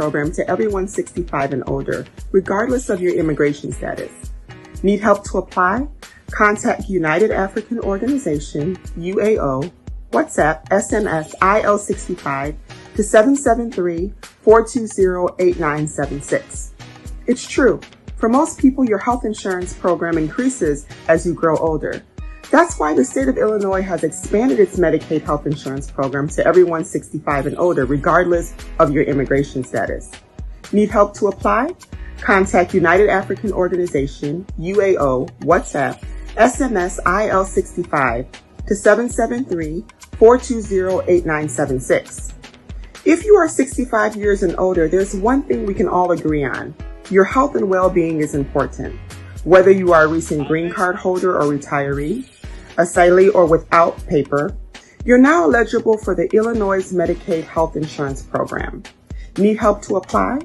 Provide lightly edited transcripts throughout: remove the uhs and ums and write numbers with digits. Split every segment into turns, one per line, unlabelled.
program to everyone 65 and older, regardless of your immigration status. Need help to apply? Contact United African Organization, UAO, WhatsApp, SMS, IL65 to 773-420-8976. It's true. For most people, your health insurance program increases as you grow older. That's why the state of Illinois has expanded its Medicaid health insurance program to everyone 65 and older, regardless of your immigration status. Need help to apply? Contact United African Organization, UAO, WhatsApp, SMS IL65 to 773-420-8976. If you are 65 years and older, there's one thing we can all agree on. Your health and well-being is important. Whether you are a recent green card holder or retiree, asylee or without paper, you're now eligible for the Illinois Medicaid health insurance program. Need help to apply?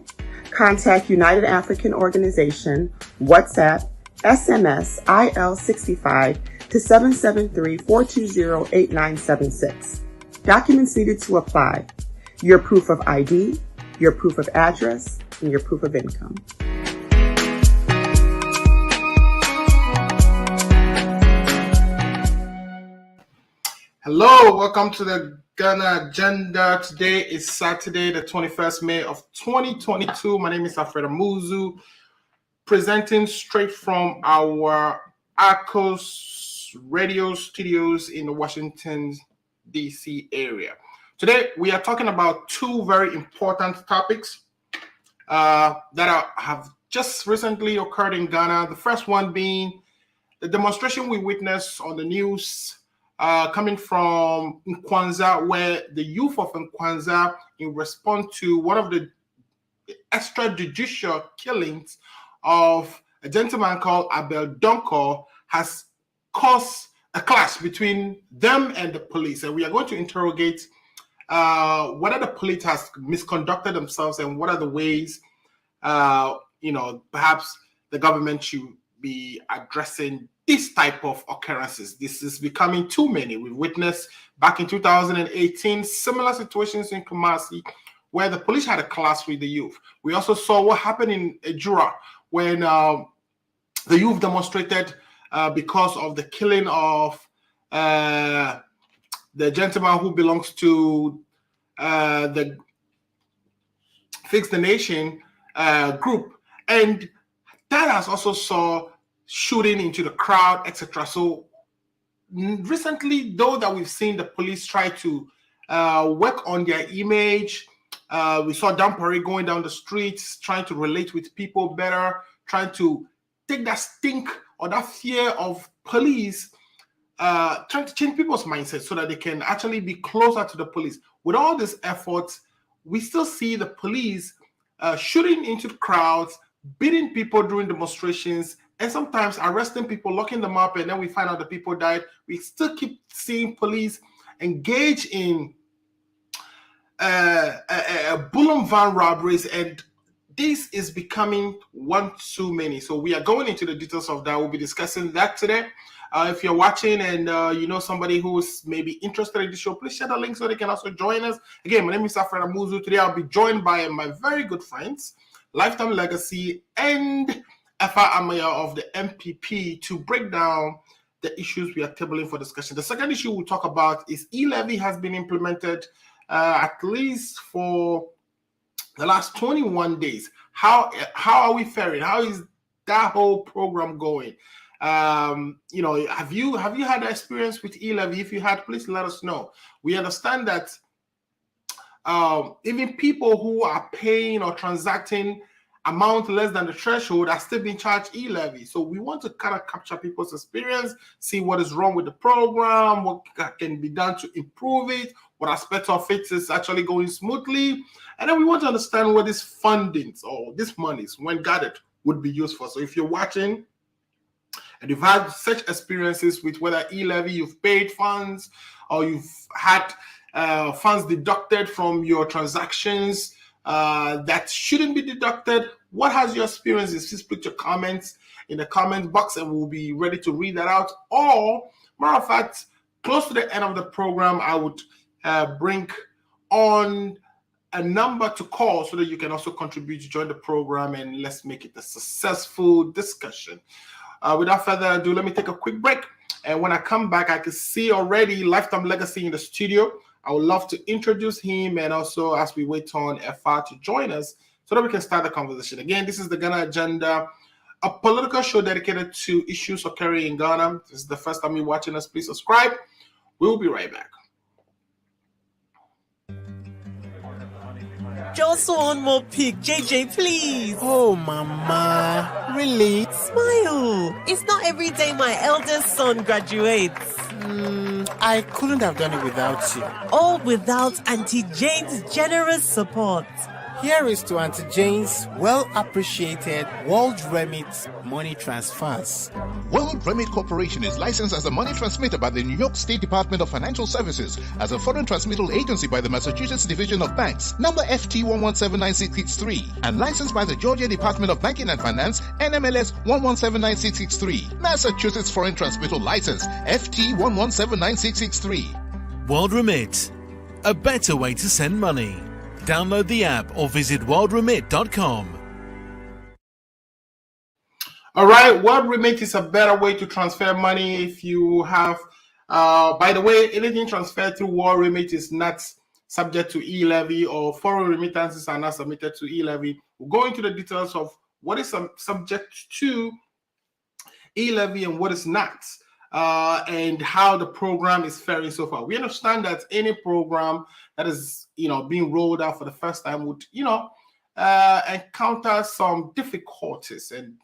Contact United African Organization, WhatsApp, SMS IL65 to 773-420-8976. Documents needed to apply: your proof of ID, your proof of address, and your proof of income.
Hello, welcome to the Ghana Agenda. Today is Saturday, the 21st May of 2022. My name is Alfred Amuzu, presenting straight from our Arcos radio studios in the Washington, D.C. area. Today, we are talking about two very important topics that have just recently occurred in Ghana. The first one being the demonstration we witnessed on the news coming from Nkoranza, where the youth of Nkoranza, in response to one of the extrajudicial killings of a gentleman called Albert Donkor, has caused a clash between them and the police. And we are going to interrogate whether the police has misconducted themselves and what are the ways, perhaps the government should be addressing this type of occurrences. This is becoming too many. We witnessed back in 2018 similar situations in Kumasi where the police had a clash with the youth. We also saw what happened in Ejura when the youth demonstrated because of the killing of the gentleman who belongs to the Fix the Nation group. And that has also saw shooting into the crowd, etc. So recently, though, that we've seen the police try to work on their image, we saw Dampari going down the streets, trying to relate with people better, trying to take that stink or that fear of police, trying to change people's mindsets so that they can actually be closer to the police. With all these efforts, we still see the police shooting into the crowds, beating people during demonstrations, and sometimes arresting people, locking them up, and then we find out the people died. We still keep seeing police engage in bullion van robberies, and this is becoming one too many. So we are going into the details of that. We'll be discussing that today. If you're watching and you know somebody who's maybe interested in the show, please share the link so they can also join us. Again, my name is Alfred Amuzu. Today I'll be joined by my very good friends, Lifetime Legacy and Efa Amaya of the MPP, to break down the issues we are tabling for discussion. The second issue we'll talk about is e-levy has been implemented at least for the last 21 days. How are we faring? How is that whole program going? Have you had experience with e-levy? If you had, please let us know. We understand that even people who are paying or transacting amount less than the threshold are still being charged e-levy. So we want to kind of capture people's experience, see what is wrong with the program, what can be done to improve it, what aspect of it is actually going smoothly. And then we want to understand what these fundings or these monies, when gathered, would be used for. So if you're watching and you've had such experiences with whether e-levy, you've paid funds, or you've had funds deducted from your transactions that shouldn't be deducted, what has your experiences? Please put your comments in the comment box and we'll be ready to read that out. Or, matter of fact, close to the end of the program, I would bring on a number to call so that you can also contribute to join the program, and let's make it a successful discussion. Without further ado, let me take a quick break. And when I come back, I can see already Lifetime Legacy in the studio. I would love to introduce him, and also as we wait on FR to join us so that we can start the conversation. Again, this is the Ghana Agenda, a political show dedicated to issues occurring in Ghana. If this is the first time you're watching us, please subscribe. We'll be right back.
Just one more pic, JJ, please.
Oh, Mama. Really?
Smile. It's not every day my eldest son graduates.
I couldn't have done it without you.
All without Auntie Jane's generous support.
Here is to Auntie Jane's well-appreciated World Remit money transfers.
World Remit Corporation is licensed as a money transmitter by the New York State Department of Financial Services, as a foreign transmittal agency by the Massachusetts Division of Banks, number FT 1179663, and licensed by the Georgia Department of Banking and Finance, NMLS 1179663, Massachusetts Foreign Transmittal License, FT 1179663.
World Remit, a better way to send money. Download the app or visit worldremit.com.
All right, World Remit is a better way to transfer money. If you have, by the way, anything transferred through World Remit is not subject to e-levy, or foreign remittances are not submitted to e-levy. We'll go into the details of what is subject to e-levy and what is not, and how the program is faring so far. We understand that any program that is, being rolled out for the first time would, encounter some difficulties, and,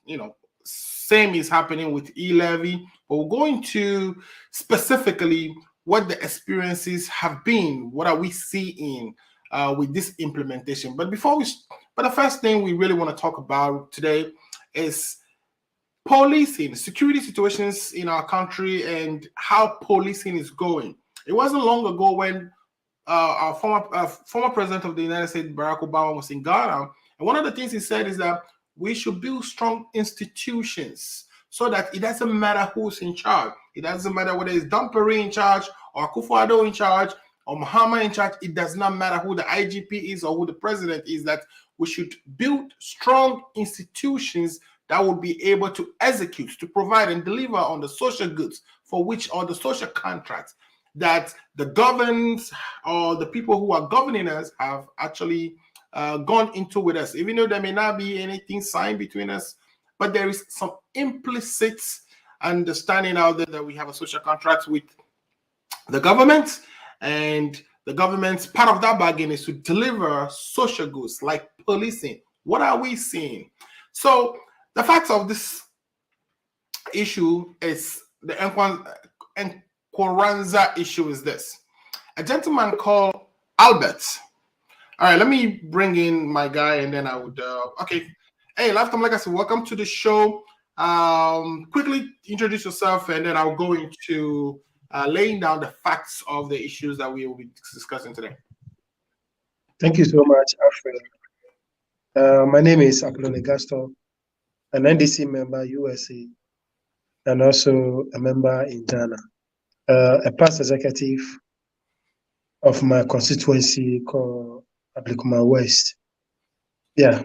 same is happening with e-levy, but we're going to specifically what the experiences have been, what are we seeing with this implementation. But the first thing we really want to talk about today is policing, security situations in our country, and how policing is going. It wasn't long ago when our former president of the United States, Barack Obama, was in Ghana, and one of the things he said is that we should build strong institutions so that it doesn't matter who's in charge. It doesn't matter whether it's Dumperi in charge, or Akufo-Addo in charge, or Mahama in charge. It does not matter who the IGP is or who the president is, that we should build strong institutions that will be able to execute, to provide and deliver on the social goods for which, or the social contracts that the governments or the people who are governing us have actually gone into with us. Even though there may not be anything signed between us, but there is some implicit understanding out there that we have a social contract with the government, and the government's part of that bargain is to deliver social goods like policing. What are we seeing? So the facts of this issue is the Nkoranza issue is this. A gentleman called Albert. All right, let me bring in my guy, and then I would, okay. Hey, Lifetime Legacy, welcome to the show. Quickly introduce yourself, and then I'll go into laying down the facts of the issues that we will be discussing today.
Thank you so much, Alfred. My name is Apollo Gaston, an NDC member, USA, and also a member in Ghana, a past executive of my constituency called Ablikuma West. Yeah,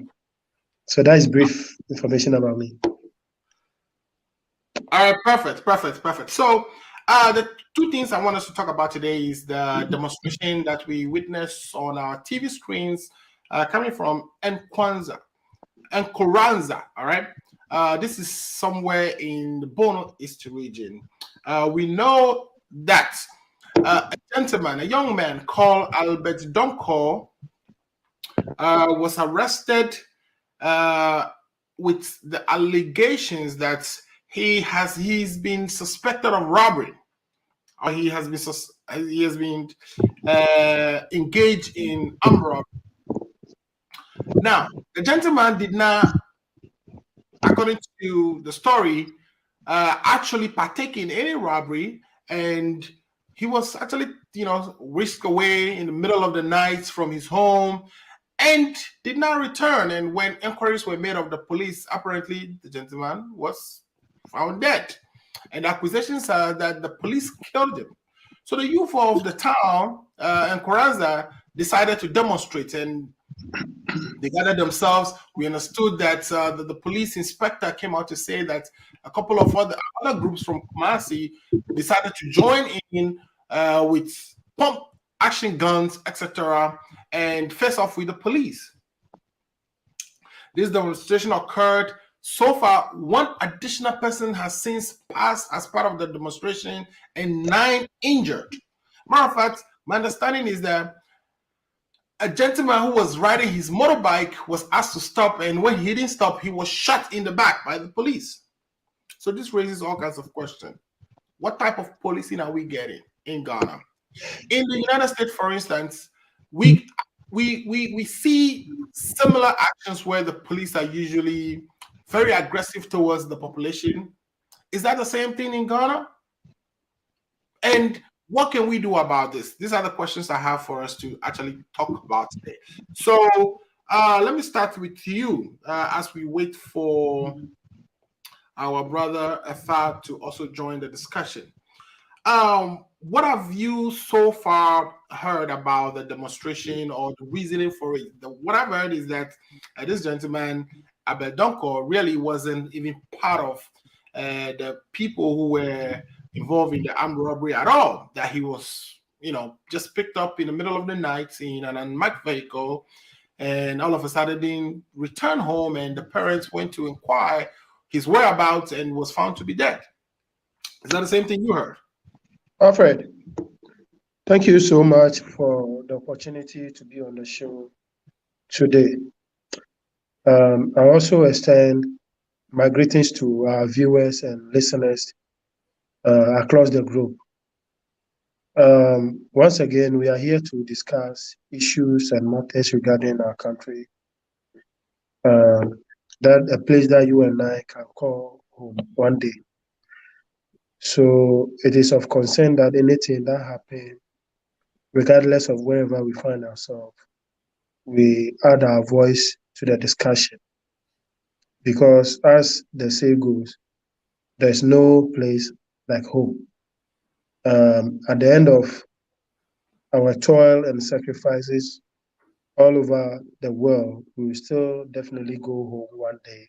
so that is brief information about me.
All right, perfect. So the two things I want us to talk about today is the demonstration that we witnessed on our TV screens coming from Nkoranza. All right. This is somewhere in the Bono East Region. We know that a gentleman, a young man called Albert Donkor, was arrested with the allegations that he's been suspected of robbery, or he has been engaged in armed robbery. Now, the gentleman did not, according to the story, actually partake in any robbery, and he was actually, whisked away in the middle of the night from his home and did not return. And when inquiries were made of the police, apparently the gentleman was found dead. And accusations are that the police killed him. So the youth of the town, Nkoranza, decided to demonstrate, and they gathered themselves. We understood that the police inspector came out to say that a couple of other groups from Kumasi decided to join in with pump action guns, etc., and face off with the police. This demonstration occurred. So far, one additional person has since passed as part of the demonstration and 9 injured. Matter of fact, my understanding is that a gentleman who was riding his motorbike was asked to stop, and when he didn't stop, he was shot in the back by the police. So this raises all kinds of questions. What type of policing are we getting in Ghana? In the United States, for instance, we see similar actions where the police are usually very aggressive towards the population. Is that the same thing in Ghana? And what can we do about this? These are the questions I have for us to actually talk about today. So let me start with you as we wait for our brother Efa to also join the discussion. What have you so far heard about the demonstration or the reasoning for it? What I've heard is that this gentleman, Albert Donkor, really wasn't even part of the people who were involved in the armed robbery at all, that he was, just picked up in the middle of the night in an unmarked vehicle, and all of a sudden didn't return home, and the parents went to inquire his whereabouts and was found to be dead. Is that the same thing you heard?
Alfred, thank you so much for the opportunity to be on the show today. I also extend my greetings to our viewers and listeners across the globe. Once again, we are here to discuss issues and matters regarding our country. That a place that you and I can call home one day. So it is of concern that anything that happens, regardless of wherever we find ourselves, we add our voice to the discussion. Because as the saying goes, there's no place like home. At the end of our toil and sacrifices all over the world, we will still definitely go home one day.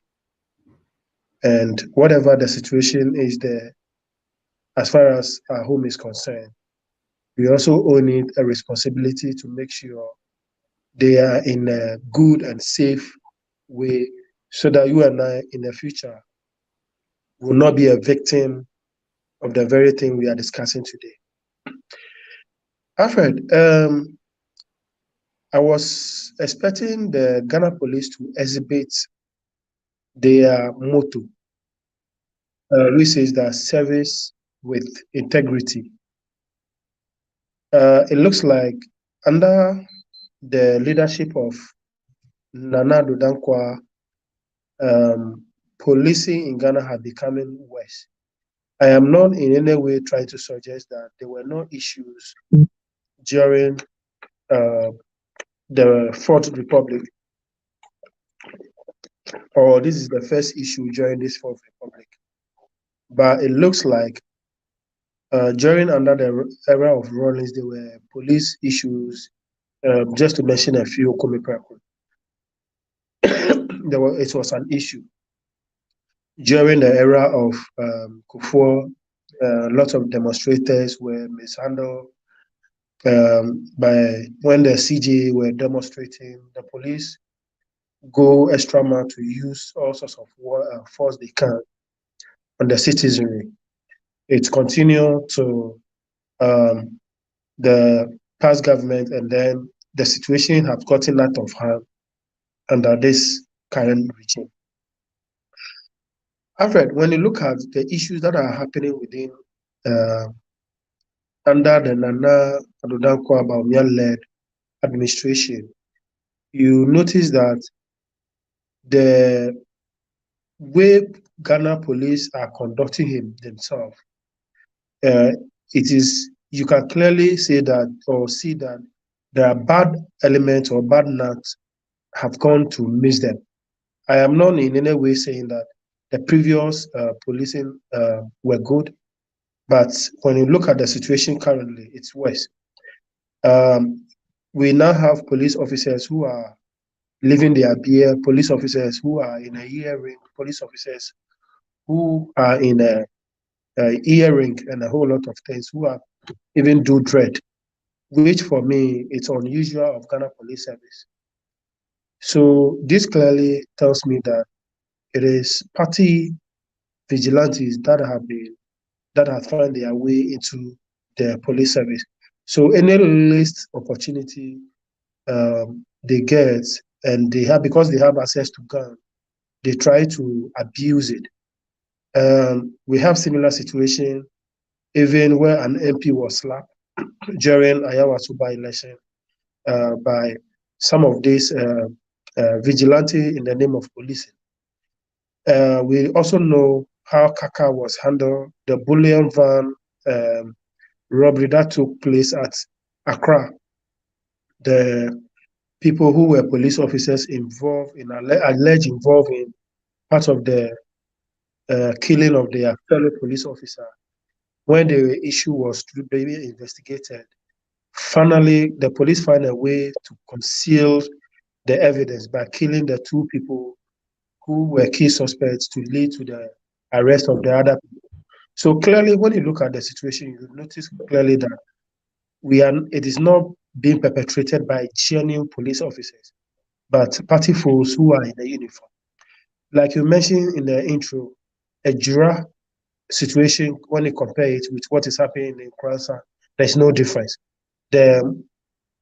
And whatever the situation is there, as far as our home is concerned, we also own it a responsibility to make sure they are in a good and safe way, so that you and I in the future will not be a victim of the very thing we are discussing today. Alfred, I was expecting the Ghana police to exhibit their motto, which says that service with integrity. It looks like under the leadership of Nana Donkor, policing in Ghana had becoming worse. I am not in any way trying to suggest that there were no issues during the Fourth Republic, or this is the first issue during this Fourth Republic. But it looks like during under the era of Rawlings, there were police issues. Just to mention a few, it was an issue during the era of Kufuor. Lots of demonstrators were mishandled. By when the CJ were demonstrating, the police go extra mile to use all sorts of force they can on the citizenry. It continued to the past government, and then the situation has gotten out of hand under this current regime. Alfred, when you look at the issues that are happening within under the Nana Donkor Bawumia-led administration, you notice that the way Ghana police are conducting themselves, you can clearly say that or see that there are bad elements or bad nuts have gone to miss them. I am not in any way saying that the previous policing were good, but when you look at the situation currently, it's worse. we now have police officers who are leaving their beard, police officers who are in a earring, police officers who are in a earring and a whole lot of things, who are even do dread, which for me, it's unusual of Ghana Police Service. So this clearly tells me that it is party vigilantes that have found their way into the police service. So any least opportunity they get, and they have, because they have access to gun, they try to abuse it. We have similar situation even where an MP was slapped during Ayawasuba election by some of these vigilante in the name of policing. We also know how Kaka was handled, the bullion van robbery that took place at Accra. The people who were police officers involved in alleged involved in part of the killing of their fellow police officer. When the issue was to be investigated, finally the police found a way to conceal the evidence by killing the two people who were key suspects to lead to the arrest of the other people. So clearly, when you look at the situation, you notice clearly that it is not being perpetrated by genuine police officers, but party fools who are in the uniform. Like you mentioned in the intro, a Jura situation, when you compare it with what is happening in Nkoranza, there's no difference. The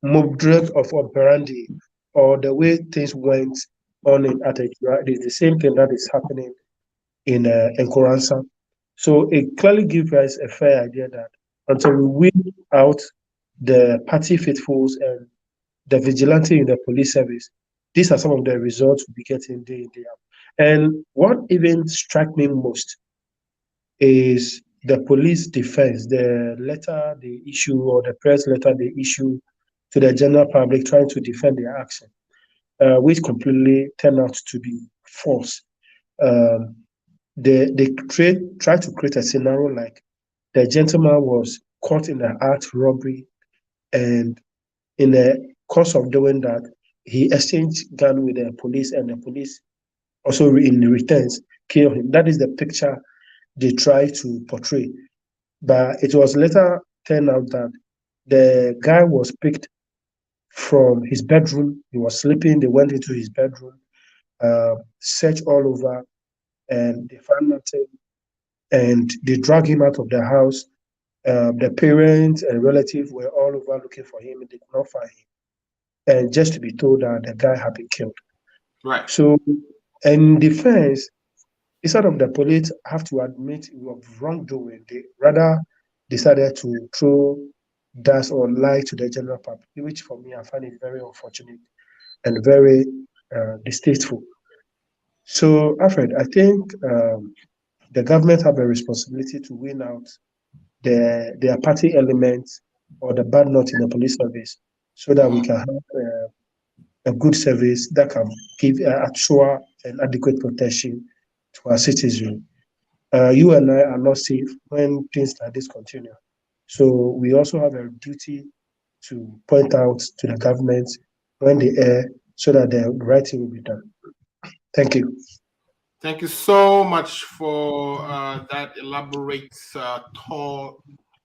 mode of operandi or the way things went on at a Jura is the same thing that is happening in Nkoranza. So it clearly gives us a fair idea that until we weed out the party faithfuls and the vigilante in the police service, these are some of the results we'll be getting day in, day out. And what even struck me most is the police defense, the letter they issue or the press letter they issue to the general public trying to defend their action, which completely turned out to be false. They try to create a scenario like the gentleman was caught in an armed robbery, and in the course of doing that, he exchanged gun with the police, and the police also in returns killed him. That is the picture they try to portray. But it was later turned out that the guy was picked from his bedroom. He was sleeping. They went into his bedroom, searched all over, and they found nothing. And they dragged him out of the house. The parents and relatives were all over looking for him, and they could not find him. And just to be told that the guy had been killed.
Right.
So, in defense, instead of the police have to admit of wrongdoing, they rather decided to throw dust or lie to the general public, which for me I find it very unfortunate and very distasteful. So, Alfred, I think the government have a responsibility to win out their party elements or the bad note in the police service, so that we can have a good service that can give actual and adequate protection to our citizens. You and I are not safe when things like this continue. So we also have a duty to point out to the government when they err, so that the right thing will be done. Thank you.
Thank you so much for that elaborate tour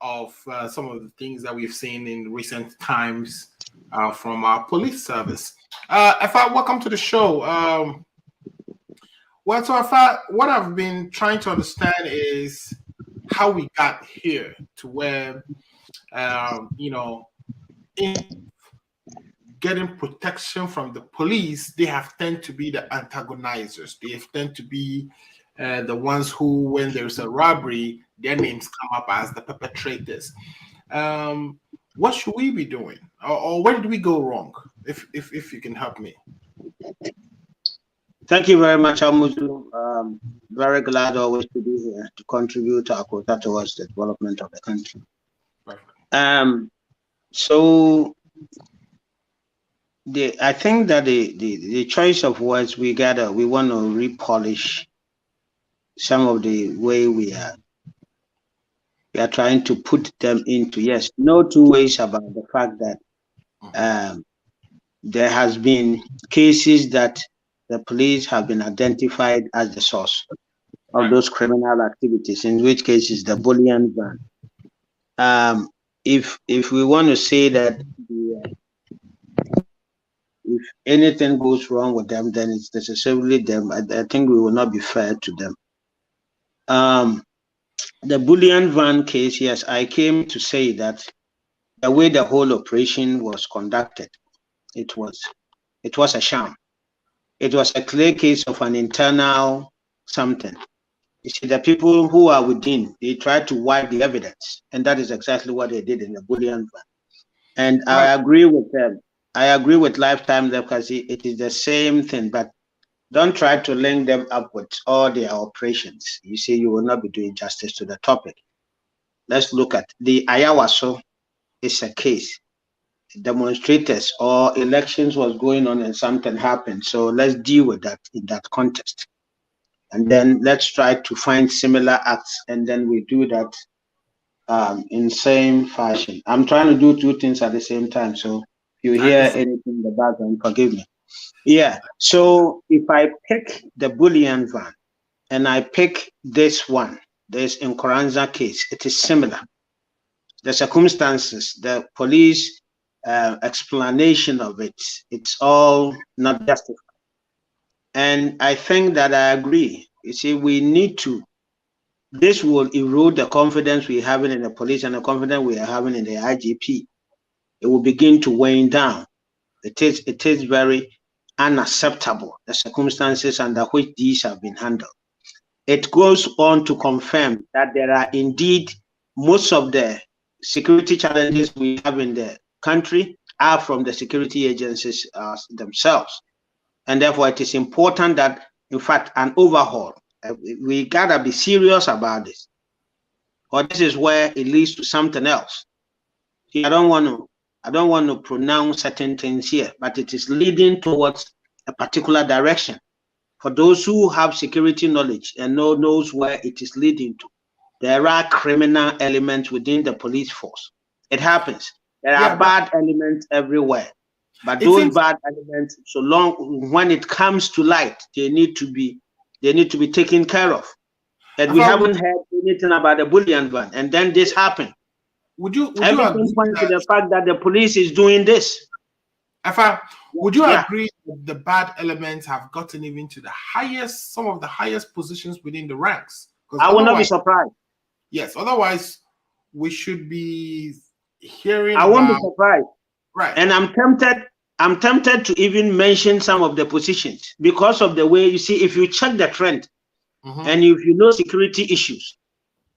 of some of the things that we've seen in recent times from our police service. Welcome to the show. What I've been trying to understand is how we got here to where, in getting protection from the police, they have tend to be the antagonizers. They have tend to be the ones who, when there's a robbery, their names come up as the perpetrators. What should we be doing, or where did we go wrong? If you can help me.
Thank you very much, Amuzu. Very glad always to be here to contribute our quota towards the development of the country. So I think that the choice of words we want to repolish some of the way we are trying to put them into. Yes, no two ways about the fact that There has been cases that the police have been identified as the source of those criminal activities, in which cases the bullion van. If we want to say that if anything goes wrong with them, then it's necessarily them. I think we will not be fair to them. The bullion van case, yes, I came to say that the way the whole operation was conducted, it was a sham. It was a clear case of an internal something. You see, the people who are within, they try to wipe the evidence, and that is exactly what they did in the bullion van. And I agree with them. I agree with Lifetime because it is the same thing, but don't try to link them up with all their operations. You see, you will not be doing justice to the topic. Let's look at the Ayawaso. It's a case. Demonstrators or elections was going on and something happened. So let's deal with that in that context. And then let's try to find similar acts, and then we do that in same fashion. I'm trying to do two things at the same time. So if you hear anything in the background, forgive me. Yeah. So if I pick the bullion van and I pick this one, this Nkoranza case, it is similar. The circumstances, the police explanation of it, it's all not justified. And I think that I agree. You see, we need to, this will erode the confidence we have in the police and the confidence we are having in the IGP. It will begin to wane down. It is very unacceptable, the circumstances under which these have been handled. It goes on to confirm that there are indeed most of the security challenges we have in the country are from the security agencies themselves. And therefore, it is important that, in fact, an overhaul. We gotta be serious about this, or this is where it leads to something else. See, I don't want to pronounce certain things here, but it is leading towards a particular direction. For those who have security knowledge and knows where it is leading to, there are criminal elements within the police force. It happens. There are bad elements everywhere. But those bad elements, so long when it comes to light, they need to be taken care of. And we haven't heard anything about the bullion van, and then this happened. Everything points to the fact that the police is doing this.
Would you agree that the bad elements have gotten even to the highest, some of the highest positions within the ranks?
I will not be surprised.
Yes, otherwise we should be hearing.
I won't be surprised.
Right.
And I'm tempted to even mention some of the positions because of the way, you see, if you check the trend and if you know security issues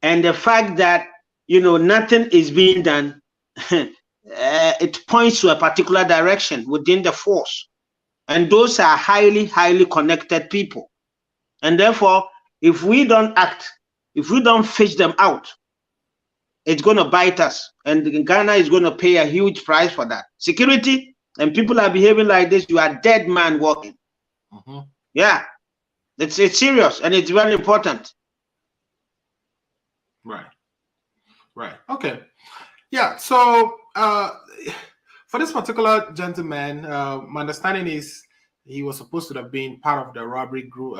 and the fact that, you know, nothing is being done, it points to a particular direction within the force. And those are highly, highly connected people. And therefore, if we don't act, if we don't fish them out, it's going to bite us. And Ghana is going to pay a huge price for that. Security, and people are behaving like this, you are a dead man walking. Yeah, it's serious and it's very important.
Right. Okay. Yeah. So for this particular gentleman, my understanding is he was supposed to have been part of the robbery group,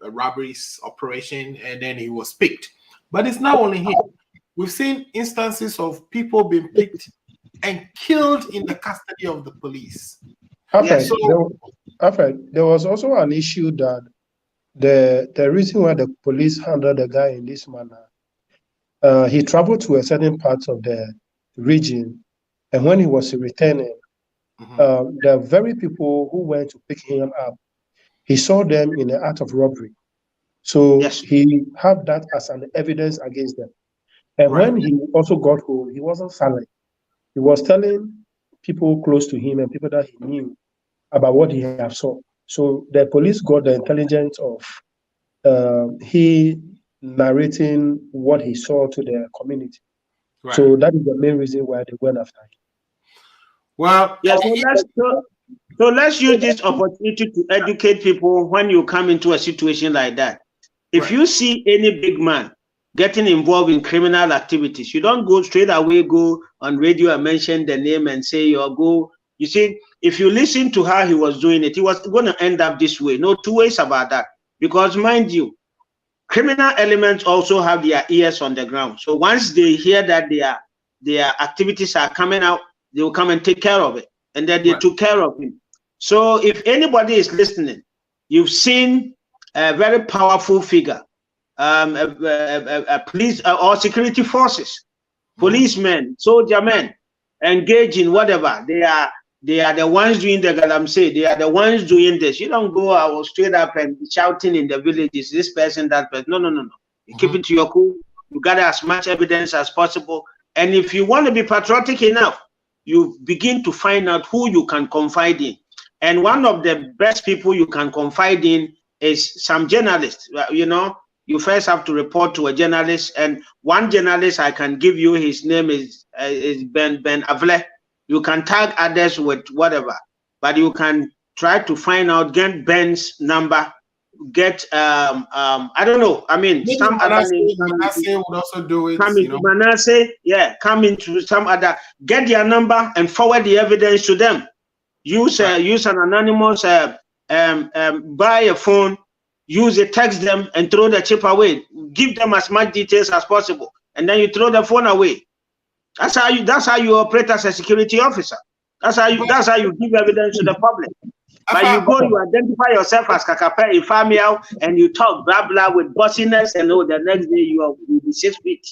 robberies operation, and then he was picked. But it's not only him. We've seen instances of people being picked and killed in the custody of the police.
Alfred, there was also an issue that the reason why the police handled the guy in this manner, he traveled to a certain part of the region, and when he was returning, the very people who went to pick him up, he saw them in the act of robbery. So he had that as an evidence against them. And when he also got home, he wasn't silent. He was telling people close to him and people that he knew about what he had saw. So the police got the intelligence of he narrating what he saw to the community. So that is the main reason why they went after him.
Well,
so let's use this opportunity to educate people when you come into a situation like that. If you see any big man getting involved in criminal activities. You don't go straight away, go on radio and mention the name and say or go. You see, if you listen to how he was doing it, he was going to end up this way. No two ways about that. Because mind you, criminal elements also have their ears on the ground. So once they hear that their activities are coming out, they will come and take care of it. And then they took care of him. So if anybody is listening, you've seen a very powerful figure, a police or security forces, policemen, soldier men, engage in whatever. They are the ones doing the galamsey. They are the ones doing this. You don't go out straight up and shouting in the villages, this person, that person. No. You keep it to your cool. You gather as much evidence as possible. And if you want to be patriotic enough, you begin to find out who you can confide in. And one of the best people you can confide in is some journalists. You know, you first have to report to a journalist. And one journalist I can give you, his name is Ben Avle. You can tag others with whatever, but you can try to find out, get Ben's number, get I don't know. I mean, maybe some
Manasseh would also do it.
Come into Manasseh, yeah, come into some other, get their number and forward the evidence to them. Use use an anonymous buy a phone, use it, text them and throw the chip away. Give them as much details as possible, and then you throw the phone away. That's how you operate as a security officer. That's how you give evidence to the public. But you go, you identify yourself as Kakape Ifamiao, and you talk blah blah with bossiness, and the next day you'll be 6 feet.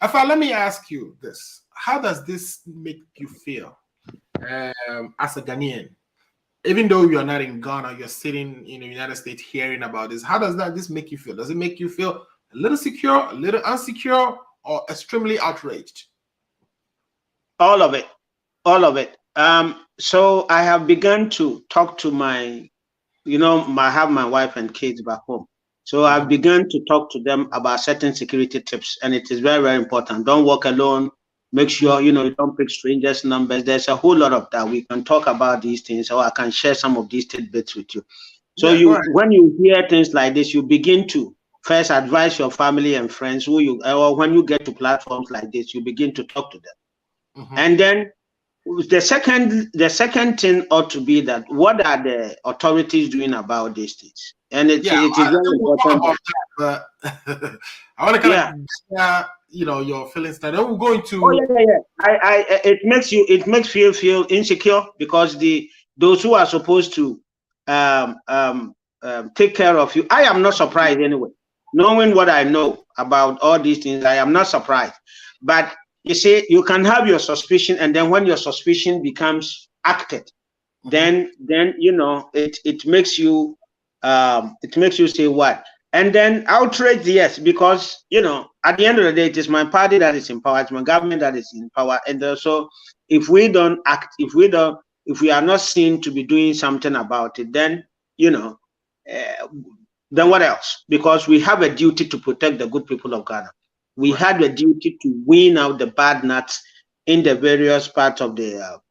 Afa, let me ask you this: how does this make you feel as a Ghanaian? Even though you are not in Ghana, you're sitting in the United States hearing about this. How does this make you feel? Does it make you feel a little secure, a little insecure, or extremely outraged?
All of it. So I have begun to talk to my, I have my wife and kids back home. So I've begun to talk to them about certain security tips, and it is very, very important. Don't walk alone. Make sure, you don't pick strangers' numbers. There's a whole lot of that. We can talk about these things, or I can share some of these tidbits with you. So when you hear things like this, you begin to first advise your family and friends or when you get to platforms like this, you begin to talk to them. And then the second thing ought to be that what are the authorities doing about these things? And it is very important.
But I want to kind of your feelings. Then we're going to.
It makes you feel insecure because those who are supposed to take care of you. I am not surprised anyway. Knowing what I know about all these things, I am not surprised. But you see, you can have your suspicion, and then when your suspicion becomes acted, then it makes you say what? And then outrage, yes, because at the end of the day, it is my party that is in power, it's my government that is in power, and so if we don't act, if we are not seen to be doing something about it, then then what else? Because we have a duty to protect the good people of Ghana. We had a duty to wean out the bad nuts in the various parts of the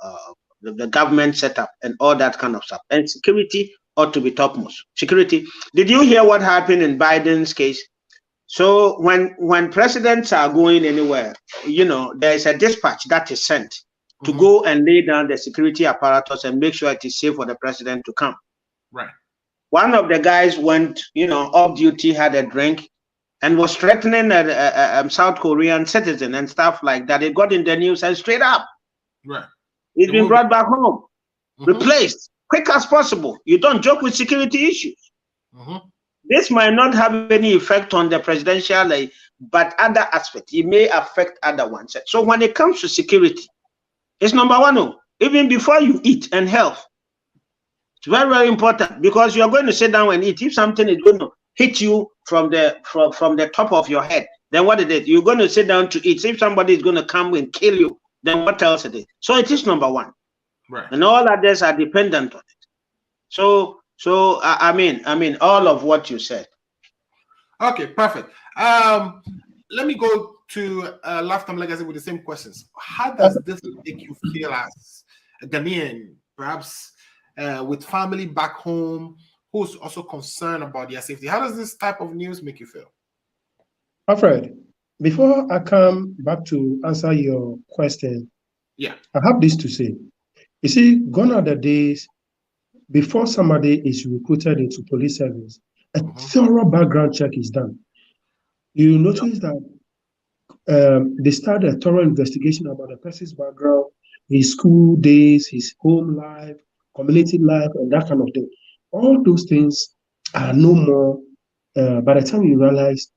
government setup and all that kind of stuff. And security ought to be topmost. Security. Did you hear what happened in Biden's case? So when presidents are going anywhere, there is a dispatch that is sent to go and lay down the security apparatus and make sure it is safe for the president to come.
Right.
One of the guys went, off duty, had a drink, and was threatening a South Korean citizen and stuff like that. It got in the news and straight up.
Right.
It's been brought back home, replaced, quick as possible. You don't joke with security issues. This might not have any effect on the presidential, but other aspects. It may affect other ones. So when it comes to security, it's number one. Even before you eat and health, it's very, very important because you're going to sit down and eat. If something is going to hit you from the top of your head, then what is it? You're going to sit down to eat. If somebody is going to come and kill you, then what else it is? So it is number one.
Right.
And all others are dependent on it. So I mean all of what you said.
Okay, perfect. Let me go to Lifetime Legacy with the same questions. How does this make you feel as a Ghanaian, perhaps with family back home, who's also concerned about their safety? How does this type of news make you feel?
Alfred, before I come back to answer your question,
Yeah.
I have this to say. You see, gone are the days before somebody is recruited into police service, a thorough background check is done. You notice that they start a thorough investigation about the person's background, his school days, his home life, community life, and that kind of thing. All those things are no more. By the time you realize,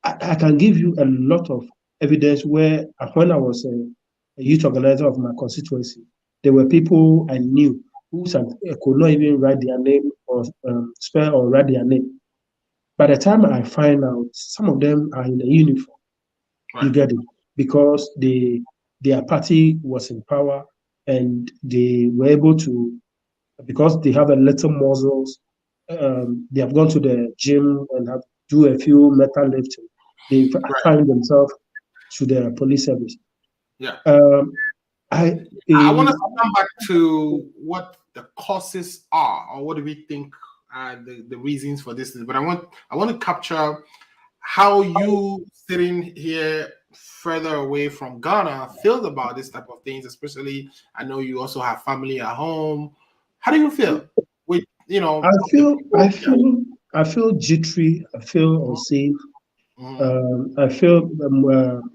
I can give you a lot of evidence where, when I was a youth organizer of my constituency, there were people I knew who could not even write their name or spell or write their name. By the time I find out, some of them are in a uniform. You get it? Because their party was in power and they were able to, because they have a little muscles, they have gone to the gym and have do a few metal lifting. They find themselves to the police service.
Yeah.
I
want us to come back to what the causes are, or what do we think are the reasons for this. But I want to capture how you sitting here further away from Ghana feel about this type of things, especially I know you also have family at home. How do you feel? With
I feel jittery, I feel unsafe. I feel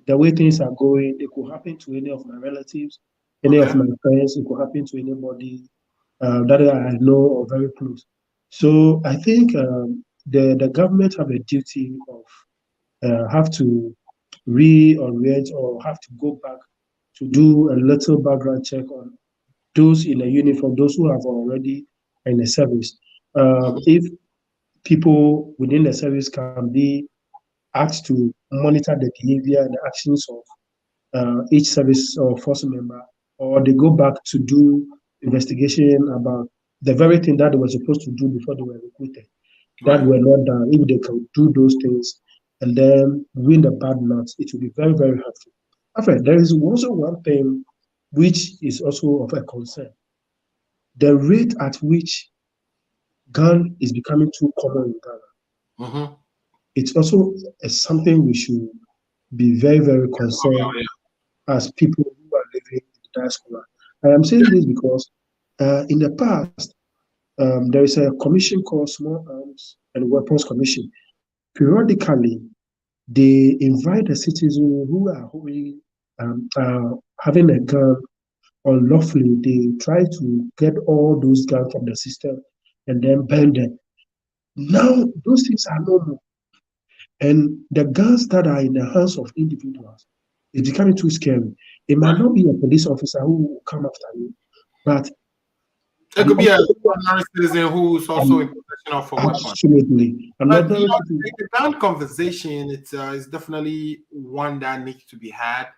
the way things are going, it could happen to any of my relatives, any of my friends, it could happen to anybody that I know or very close. So I think the government have a duty of have to reorient or have to go back to do a little background check on those in a uniform, those who have already in the service. If people within the service can be asked to monitor the behavior and the actions of each service or force member, or they go back to do investigation about the very thing that they were supposed to do before they were recruited, that were not done. If they can do those things and then win the bad nuts, it will be very, very helpful. However, there is also one thing which is also of a concern. The rate at which gun is becoming too common in Ghana. It's also something we should be very, very concerned as people who are living in the diaspora. I am saying this because in the past, there is a commission called Small Arms and Weapons Commission. Periodically, they invite the citizens who are holding, having a gun unlawfully. They try to get all those guns from the system and then burn them. Now, those things are no more. And the guns that are in the hands of individuals is becoming too scary. It might not be a police officer who will come after you, but
it could be a ordinary citizen who's also in possession of a weapon.
Absolutely.
But the gun conversation, it's definitely one that needs to be had.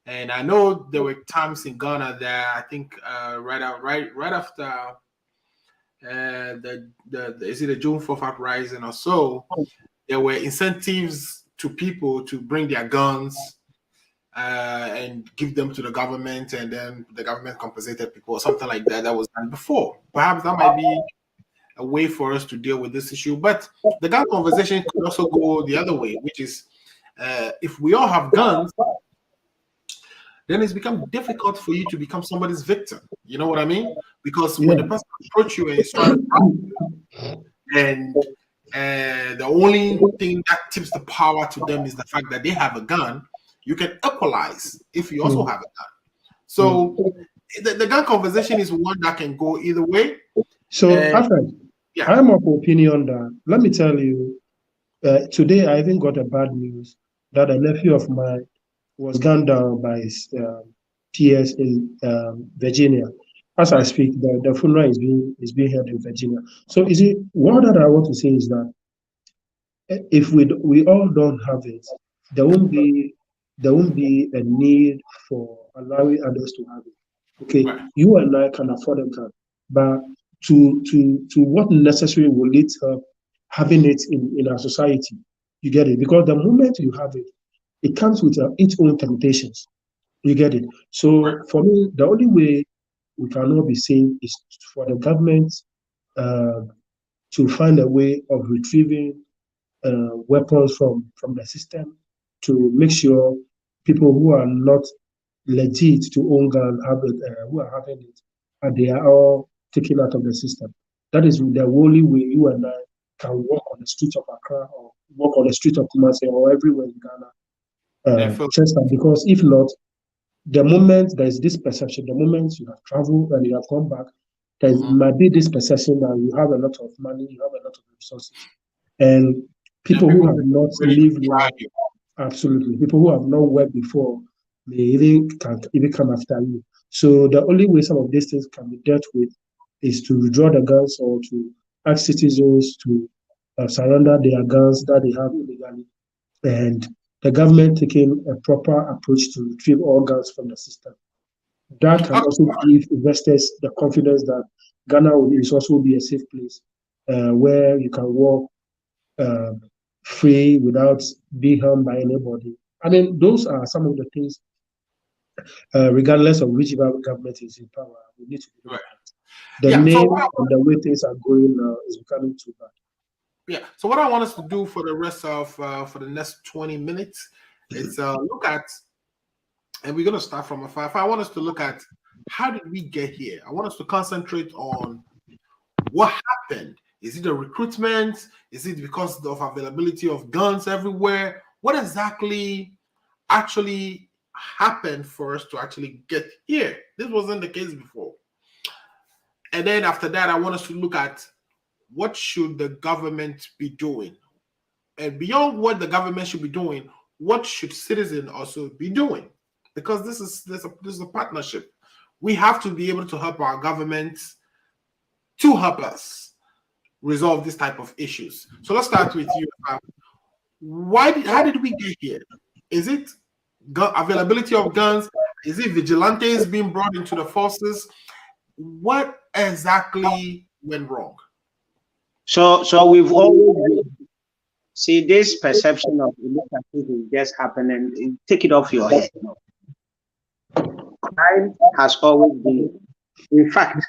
And I know there were times in Ghana that I think right after is it the June 4th uprising or so, there were incentives to people to bring their guns and give them to the government, and then the government compensated people or something like that. That was done before. Perhaps that might be a way for us to deal with this issue. But the gun conversation could also go the other way, which is if we all have guns, then it's become difficult for you to become somebody's victim. You know what I mean? Because when the person approaches you and is trying to rob you, and the only thing that tips the power to them is the fact that they have a gun, you can equalize if you also have a gun. So the gun conversation is one that can go either way.
So, Alfred, I'm of opinion that, let me tell you, today I even got a bad news that a nephew of mine was gunned down by his PS in Virginia. As I speak, the funeral is being held in Virginia. So, is it what that I want to say is that if we all don't have it, there won't be a need for allowing others to have it. Okay, you and I can afford a gun, but to what necessary will it help having it in our society? You get it? Because the moment you have it, it comes with its own temptations. You get it? So for me, the only way we cannot be safe is for the government to find a way of retrieving weapons from the system to make sure people who are not legit to own gun have it, who are having it, and they are all taken out of the system. That is the only way you and I can walk on the streets of Accra or walk on the street of Kumasi or everywhere in Ghana. Because if not, the moment there is this perception, the moment you have traveled and you have come back, there might be this perception that you have a lot of money, you have a lot of resources. And people who have not lived life, absolutely, people who have not worked before may even come after you. So the only way some of these things can be dealt with is to withdraw the guns or to ask citizens to surrender their guns that they have illegally, and the government taking a proper approach to retrieve all guns from the system. That can also give investors the confidence that Ghana is also be a safe place where you can walk free without being harmed by anybody. I mean, those are some of the things, regardless of which government is in power, we need to do that. The name and the way things are going now is becoming too bad.
Yeah. So what I want us to do for the rest of for the next 20 minutes is look at, and we're going to start from afar. I want us to look at how did we get here. I want us to concentrate on what happened. Is it a recruitment? Is it because of availability of guns everywhere? What exactly actually happened for us to actually get here? This wasn't the case before. And then after that, I want us to look at what should the government be doing? And beyond what the government should be doing, what should citizens also be doing? Because this is a partnership. We have to be able to help our government to help us resolve this type of issues. So let's start with you. How did we get here? Is it availability of guns? Is it vigilantes being brought into the forces? What exactly went wrong?
So we've always see this perception of illegals is just happening. Take it off your head. Crime has always been. In fact,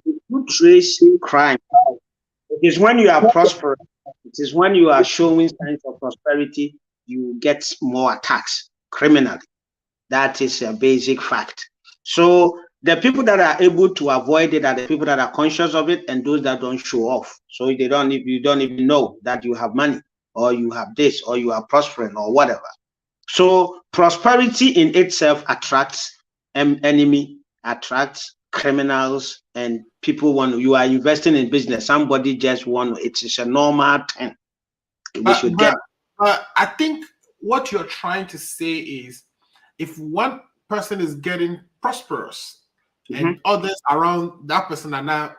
if you trace crime, it is when you are prosperous, it is when you are showing signs of prosperity, you get more attacks criminally. That is a basic fact. So the people that are able to avoid it are the people that are conscious of it, and those that don't show off. So you don't even know that you have money, or you have this, or you are prospering, or whatever. So prosperity in itself attracts enemy, attracts criminals, and people you are investing in business. Somebody just won. It is a normal thing.
I think what you're trying to say is, if one person is getting prosperous, and others around that person are now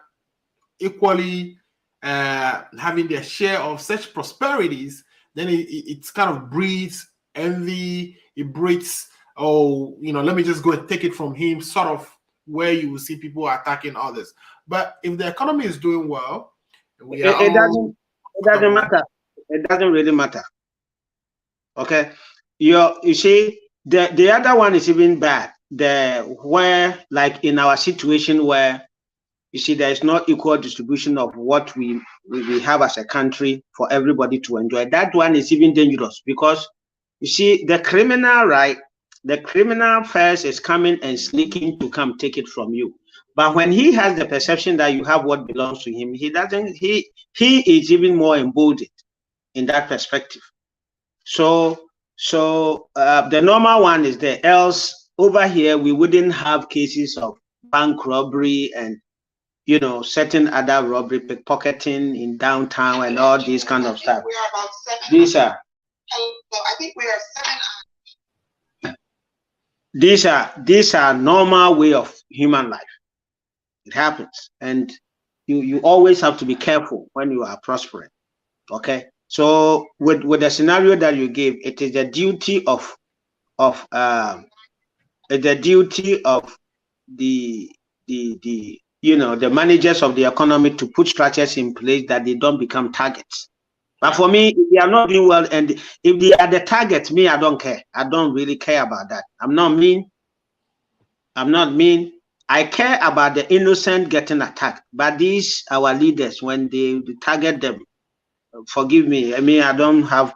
equally having their share of such prosperities, then it kind of breeds envy. It breeds, let me just go and take it from him, sort of where you will see people attacking others. But if the economy is doing well,
it doesn't matter. It doesn't really matter. Okay, you see, the other one is even bad. Where, like in our situation, where you see there is not equal distribution of what we have as a country for everybody to enjoy. That one is even dangerous, because you see the criminal, right? The criminal first is coming and sneaking to come take it from you. But when he has the perception that you have what belongs to him, he doesn't. He is even more emboldened in that perspective. So the normal one is there. Else over here we wouldn't have cases of bank robbery and certain other robbery, pickpocketing in downtown and all these kind of stuff.
We are about 7.
These are.
I think we are 7.
These are normal way of human life. It happens, and you always have to be careful when you are prospering. Okay. So with the scenario that you gave, it is the duty of the managers of the economy to put structures in place that they don't become targets. But for me, if they are not doing well, and if they are the targets, me, I don't care. I don't really care about that. I'm not mean. I care about the innocent getting attacked. But these our leaders, when they target them, forgive me. I mean, I don't have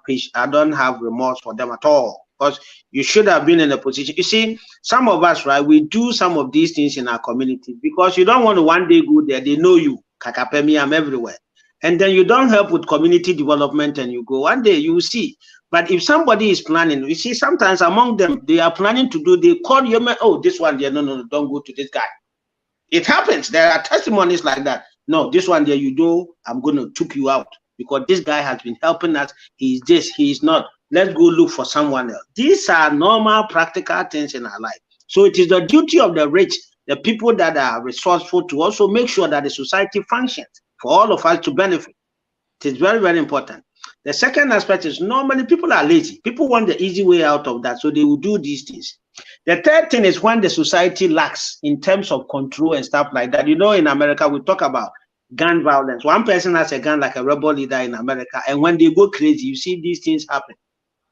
remorse for them at all, because you should have been in a position. You see, some of us, right, we do some of these things in our community because you don't want to one day go there. They know you, Kakapemi, I'm everywhere, and then you don't help with community development, and you go one day you will see. But if somebody is planning, you see, sometimes among them they are planning to do. They call you, oh, this one there, no, don't go to this guy. It happens. There are testimonies like that. No, this one there, you do. I'm going to took you out because this guy has been helping us. He's this, he's not. Let's go look for someone else. These are normal, practical things in our life. So it is the duty of the rich, the people that are resourceful, to also make sure that the society functions for all of us to benefit. It is very, very important. The second aspect is normally people are lazy. People want the easy way out of that, so they will do these things. The third thing is when the society lacks in terms of control and stuff like that. You know, in America, we talk about gun violence. One person has a gun like a rebel leader in America, and when they go crazy, you see these things happen.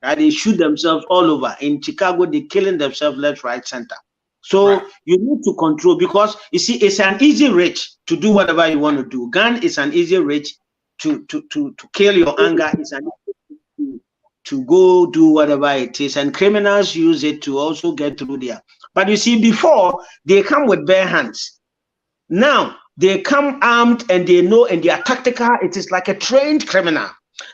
Right? They shoot themselves all over. In Chicago, they're killing themselves left, right, center. So you need to control, because you see, it's an easy reach to do whatever you want to do. Gun is an easy reach to kill your anger. It's an to go do whatever it is, and criminals use it to also get through there. But you see, before they come with bare hands, now they come armed, and they know, and they are tactical. It is like a trained criminal.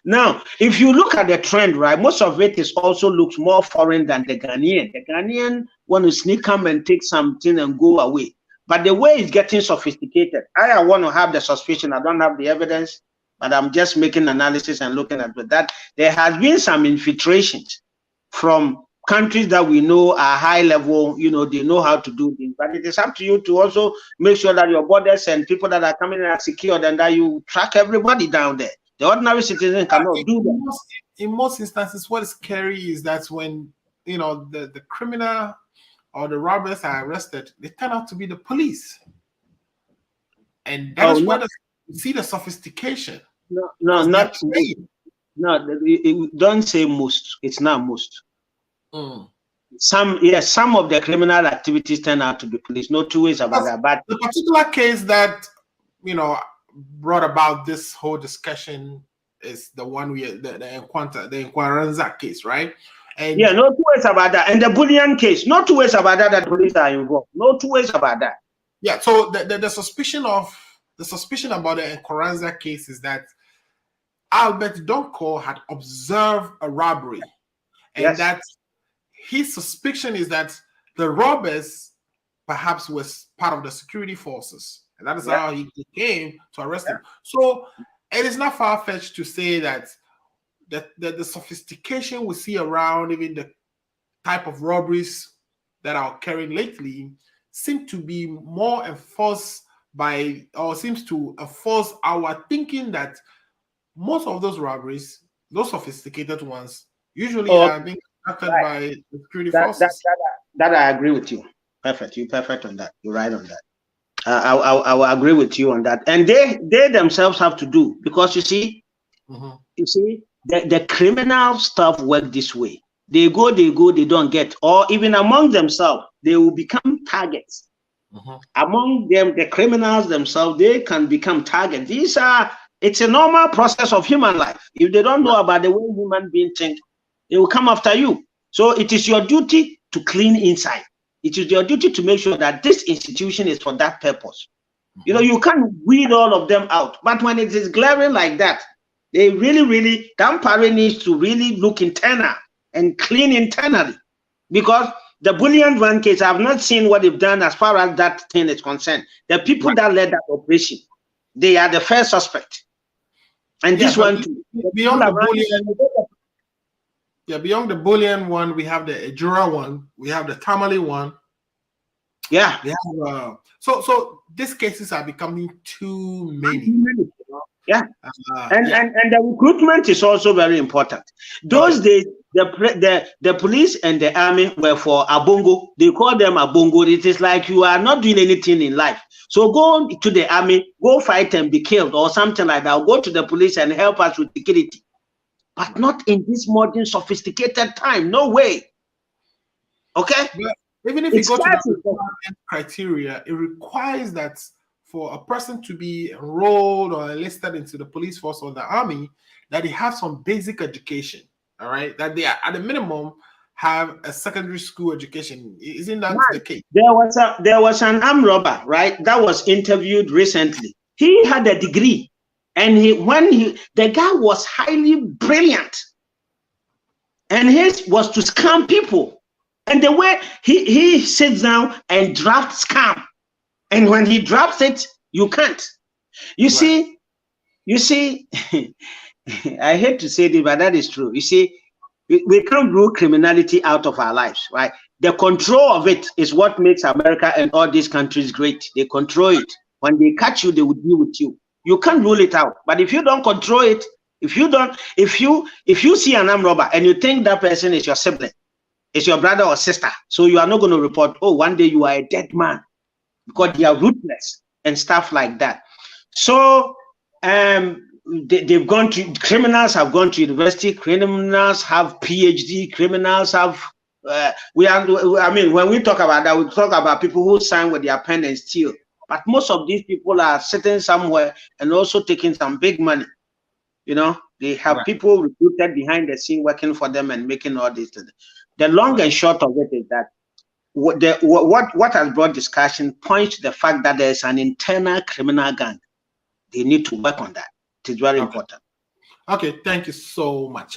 Now, if you look at the trend, right, most of it is also looks more foreign than the Ghanaian. The Ghanaian want to sneak come and take something and go away. But the way it's getting sophisticated, I want to have the suspicion. I don't have the evidence, but I'm just making analysis and looking at that. There has been some infiltrations from countries that we know are high level, you know, they know how to do things. But it is up to you to also make sure that your borders and people that are coming in are secured, and that you track everybody down there. The ordinary citizen cannot do that.
In most instances, what is scary is that when, you know, the criminal or the robbers are arrested, they turn out to be the police. And that is where you see the sophistication.
No, don't say most. It's not most. Some of the criminal activities turn out to be police. No two ways about that. But
the particular case that, you know, brought about this whole discussion is the one the Nkoranza case, right? And
yeah, no two ways about that. And the bullion case, no two ways about that police are involved. No two ways about that.
Yeah, so the suspicion about the Nkoranza case is that Albert Donkor had observed a robbery, and that his suspicion is that the robbers perhaps was part of the security forces, and that is how he came to arrest him. So it is not far-fetched to say that the sophistication we see around, even the type of robberies that are occurring lately, seem to be more enforced by, or seems to enforce our thinking that most of those robberies, those sophisticated ones, usually are being conducted by the security forces.
That I agree with you. Perfect. You're perfect on that. You're right on that. I will agree with you on that. And they themselves have to do, because you see, the criminal stuff work this way. They go, they don't get, or even among themselves, they will become targets. Among them, the criminals themselves, they can become targets. It's a normal process of human life. If they don't know about the way human beings think, they will come after you. So it is your duty to clean inside. It is your duty to make sure that this institution is for that purpose. You know, you can't weed all of them out. But when it is glaring like that, they really, Dampare needs to really look internal and clean internally. Because the bullion van case, I've not seen what they've done as far as that thing is concerned. The people that led that operation, they are the first suspect. And this one too.
Beyond the bullion one, we have the Ejura one, we have the Tamale one.
Yeah.
We have, so these cases are becoming too many.
Yeah. And the recruitment is also very important. Those days, the police and the army were for Abongo. They call them Abongo. It is like you are not doing anything in life. So go to the army, go fight and be killed or something like that. Or go to the police and help us with security. But not in this modern, sophisticated time. No way. Okay?
But even if you go to the criteria, it requires that for a person to be enrolled or enlisted into the police force or the army, that they have some basic education, all right? That they are, at a minimum, have a secondary school education. Isn't that the case?
There was an armed robber, right, that was interviewed recently. He had a degree, and the guy was highly brilliant, and his was to scam people. And the way he sits down and drafts scam, and when he drops it, you can't. You see, I hate to say this, but that is true. You see, we can't rule criminality out of our lives, right? The control of it is what makes America and all these countries great. They control it. When they catch you, they will deal with you. You can't rule it out. But if you don't control it, if you see an armed robber and you think that person is your sibling, is your brother or sister, so you are not going to report, oh, one day you are a dead man, because they are ruthless and stuff like that. So they've gone to, criminals have gone to university, criminals have PhD, criminals have when we talk about that, we talk about people who sign with their pen and steal. But most of these people are sitting somewhere and also taking some big money. You know, they have people recruited behind the scene working for them and making all this. The long and short of it is that what has brought discussion points to the fact that there's an internal criminal gang. They need to work on that. It is very important.
Okay, thank you so much.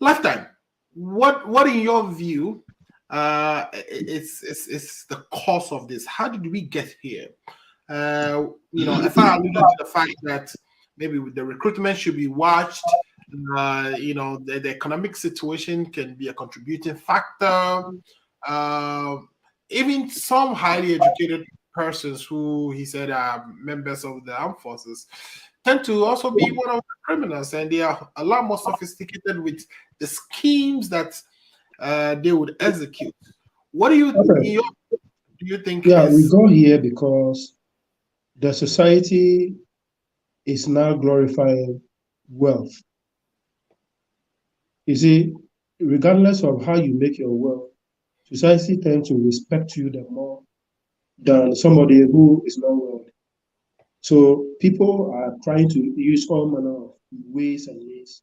Lifetime, what in your view it's the cause of this? How did we get here? If I alluded to the fact that maybe the recruitment should be watched, the economic situation can be a contributing factor. Even some highly educated persons who he said are members of the armed forces tend to also be one of the criminals, and they are a lot more sophisticated with the schemes that they would execute. What do you think?
Yeah, we go here because the society is now glorifying wealth. You see, regardless of how you make your wealth, society tends to respect you more than somebody who is not wealthy. So people are trying to use all manner of ways and means,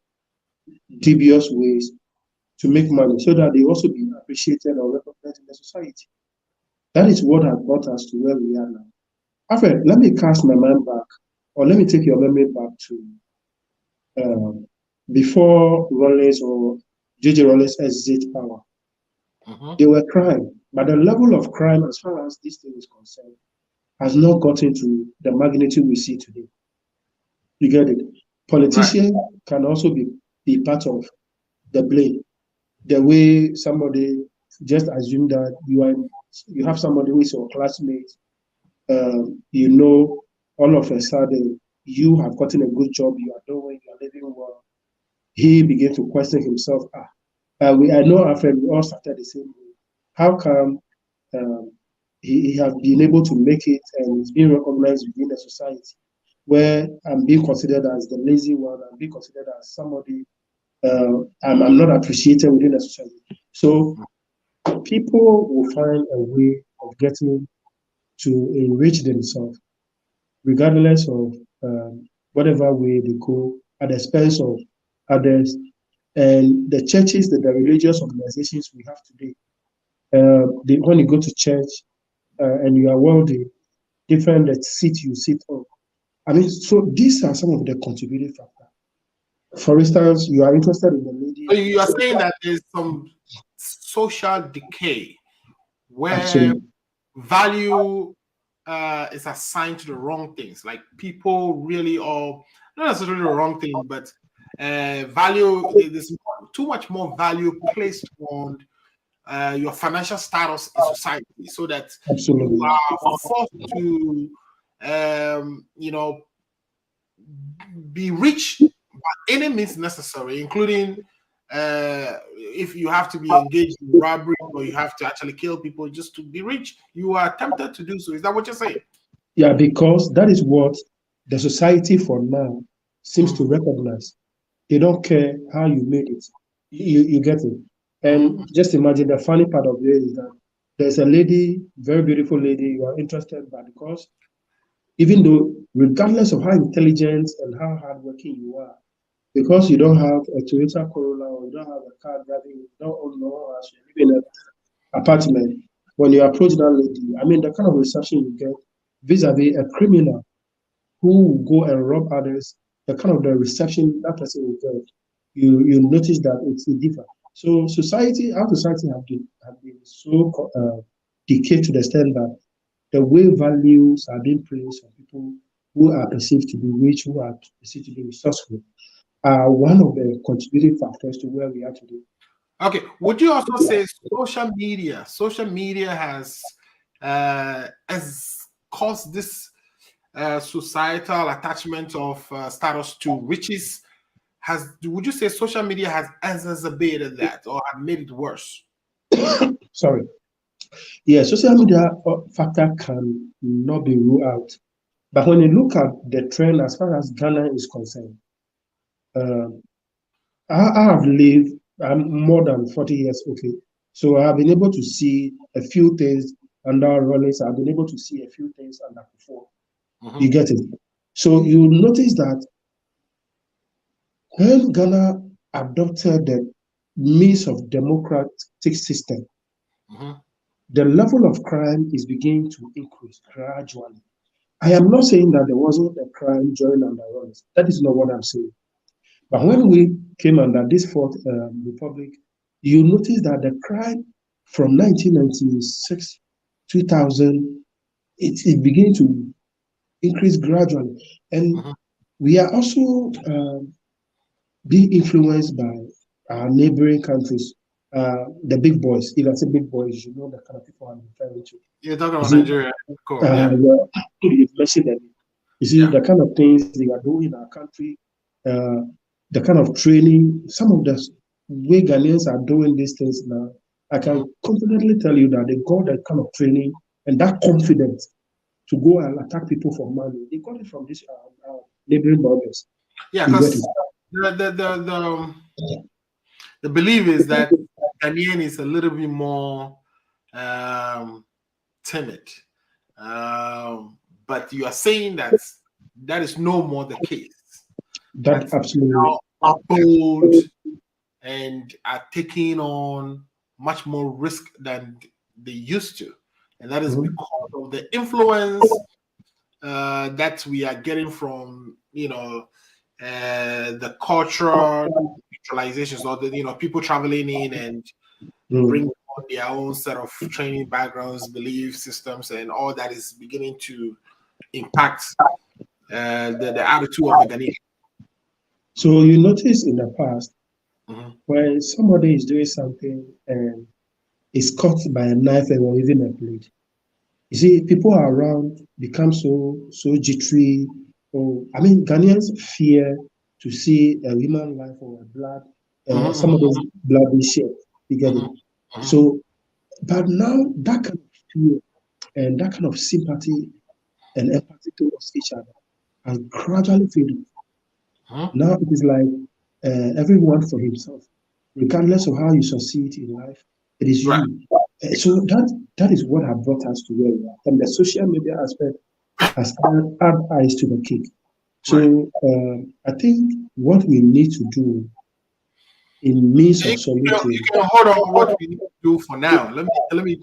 dubious ways, to make money so that they also be appreciated or recognized in the society. That is what has brought us to where we are now. Alfred, let me cast my mind back, or let me take your memory back to before Rawlings or J.J. Rawlings exit power. They were crime, but the level of crime, as far as this thing is concerned, has not gotten to the magnitude we see today. You get it? Politicians can also be part of the blame. The way somebody just assume that you have somebody who is your classmate, all of a sudden you have gotten a good job, you are doing, you are living well. He began to question himself. I know our friend, we all started the same way. How come he has been able to make it and is being recognized within the society, where I'm being considered as the lazy one, I'm being considered as somebody I'm not appreciated within the society. So people will find a way of getting to enrich themselves, regardless of whatever way they go, at the expense of others. And the churches, the religious organizations we have today, when you go to church and you are wealthy, different the seat you sit on. So these are some of the contributing factors. For instance, you are interested in the media.
So you are saying that there's some social decay where value is assigned to the wrong things. Like people really are not necessarily the wrong thing, but value, there's too much more value placed on your financial status in society, so that you are forced to be rich by any means necessary, including if you have to be engaged in robbery or you have to actually kill people just to be rich, you are tempted to do so. Is that what you're saying?
Yeah, because that is what the society for now seems to recognize. They don't care how you made it. You get it. And just imagine the funny part of it is that there's a lady, very beautiful lady, you are interested, but because even though regardless of how intelligent and how hardworking you are, because you don't have a Toyota Corolla or you don't have a car driving, you don't own no house, you live in an apartment, when you approach that lady, I mean, the kind of reception you get vis-a-vis a criminal who will go and rob others, the kind of the reception that person will get, you notice that it's different. So our society have been so decayed to the extent that the way values are being placed on people who are perceived to be rich, who are perceived to be resourceful, are one of the contributing factors to where we are today.
Okay. Would you also say social media has caused this societal attachment of status to riches? Would you say social media has exacerbated that or have made it worse?
Sorry. Yeah, social media factor can not be ruled out. But when you look at the trend as far as Ghana is concerned, I have lived, I'm more than 40 years, okay. So I have been able to see a few things under Rollins. I've been able to see a few things under before. You get it? So you notice that when Ghana adopted the means of democratic system, the level of crime is beginning to increase gradually. I am not saying that there wasn't a crime during under Rollins. That is not what I'm saying. But when we came under this fourth republic, you notice that the crime from 1996, 2000, it began to increase gradually. And we are also being influenced by our neighboring countries, the big boys. If I say big boys, you know the kind of people I'm referring to.
You're talking about Nigeria. Cool.
You've mentioned them. You see the kind of things they are doing in our country, the kind of training, some of the way Ghanaians are doing these things now, I can confidently tell you that they got that kind of training and that confidence to go and attack people for money. They got it from these neighboring borders.
Yeah, because the belief is that Ghanaian is a little bit more timid. But you are saying that is no more the case.
That absolutely
are bold and are taking on much more risk than they used to, and that is because of the influence that we are getting from the cultural neutralizations, or the people traveling in and bring on their own set of training backgrounds, belief systems, and all that is beginning to impact the attitude of the Ghanaian.
So you notice in the past, when somebody is doing something and is caught by a knife or even a blade, you see, people around become so jittery. Or I mean, Ghanaians fear to see a human life or a blood, somebody's blood being shed. You get it? So, but now that kind of fear and that kind of sympathy and empathy towards each other has gradually faded. Now it is like everyone for himself, regardless of how you succeed in life. It is you. So that is what has brought us to where we are. And the social media aspect has add eyes to the cake. So I think what we need to do in means of solution.
You can hold on what we need to do for now. Let me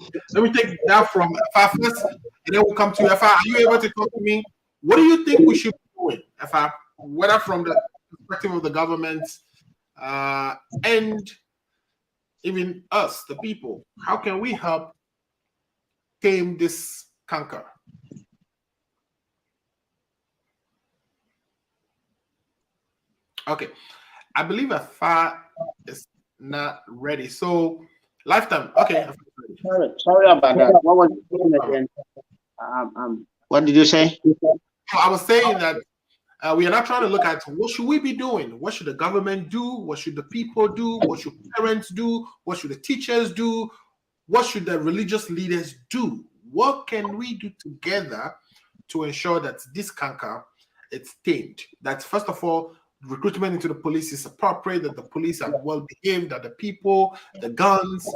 take that from Efa first, and then we'll come to Efa. Are you able to talk to me? What do you think we should be doing, Efa? Whether from the perspective of the government and even us, the people, how can we help tame this canker? Okay, I believe Efa is not ready. So, Lifetime. Okay.
Sorry about that. What was the again? What did you say?
I was saying that we are not trying to look at what should we be doing. What should the government do? What should the people do? What should parents do? What should the teachers do? What should the religious leaders do? What can we do together to ensure that this canker is tamed? That first of all, recruitment into the police is appropriate, that the police are well behaved, that the people, the guns,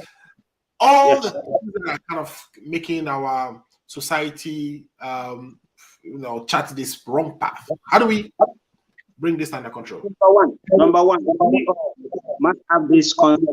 all the things that are kind of making our society chart this wrong path? How do we bring this under control?
Number one, we must have this concept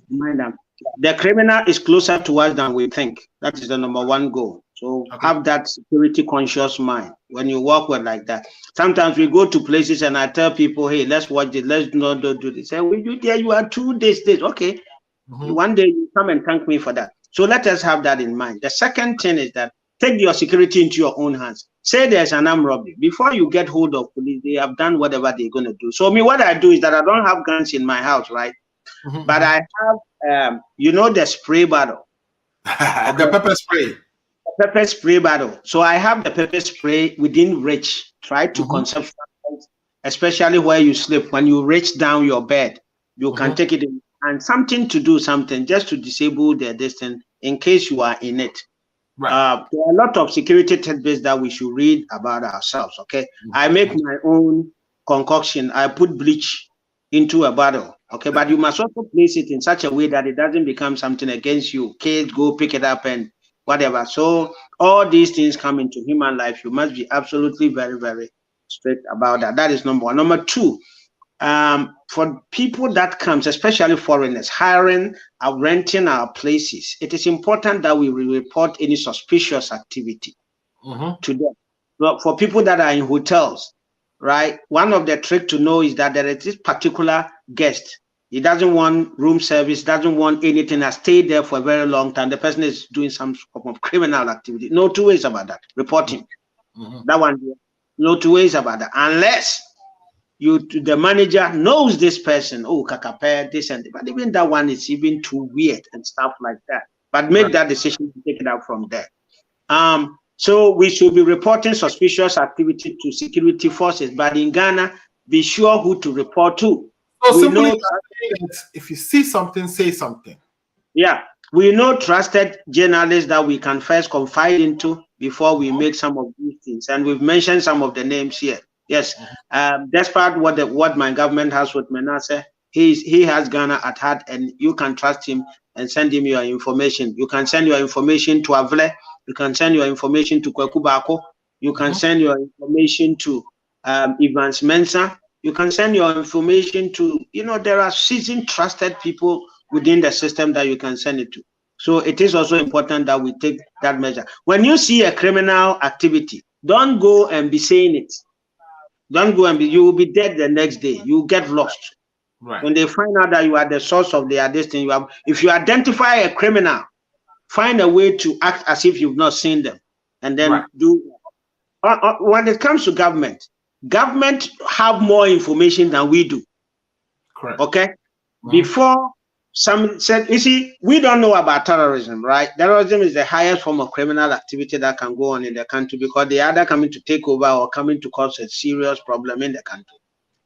in mind that the criminal is closer to us than we think. That is the number one goal. So have that security conscious mind when you work with like that. Sometimes we go to places and I tell people, hey, let's watch this, let's not do this. Say, well, you are 2 days. Okay. One day you come and thank me for that. So let us have that in mind. The second thing is that take your security into your own hands. Say there's an armed robbery. Before you get hold of police, they have done whatever they're going to do. So what I do is that I don't have guns in my house, right? But I have, the spray bottle.
The pepper spray.
Pepper spray bottle. So I have the pepper spray within reach. Try to conceptualize, especially where you sleep. When you reach down your bed, you can take it in, and something to do something just to disable the distance in case you are in it. There are a lot of security tidbits that we should read about ourselves. Okay, I make my own concoction. I put bleach into a bottle. Okay, but you must also place it in such a way that it doesn't become something against you. Kids go pick it up and whatever. So all these things come into human life. You must be absolutely very, very strict about that. That is number one. Number two, for people that comes, especially foreigners, hiring or renting our places, it is important that we report any suspicious activity to them. But for people that are in hotels, right, one of the tricks to know is that there is this particular guest. He doesn't want room service, doesn't want anything, has stayed there for a very long time. The person is doing some form of criminal activity. No two ways about that. Report him. That one, no two ways about that. Unless the manager knows this person, kakape, this and that. But even that one is even too weird and stuff like that. But make that decision to take it out from there. So we should be reporting suspicious activity to security forces. But in Ghana, be sure who to report to.
So simply that if you see something, say something.
Yeah, we know trusted journalists that we can first confide into before we make some of these things. And we've mentioned some of the names here. Yes, despite what my government has with Manasseh, he has Ghana at heart, and you can trust him and send him your information. You can send your information to Avle. You can send your information to Kwekubako. You can send your information to Evans Mensah. You can send your information to, there are seasoned, trusted people within the system that you can send it to. So it is also important that we take that measure. When you see a criminal activity, don't go and be saying it. Don't go and you will be dead the next day. You get lost.
Right.
When they find out that you are the source of their destiny, if you identify a criminal, find a way to act as if you've not seen them. And then do. When it comes to government have more information than we do.
Correct.
Okay. Before some said, you see, we don't know about terrorism, right? Terrorism is the highest form of criminal activity that can go on in the country because they are either coming to take over or coming to cause a serious problem in the country.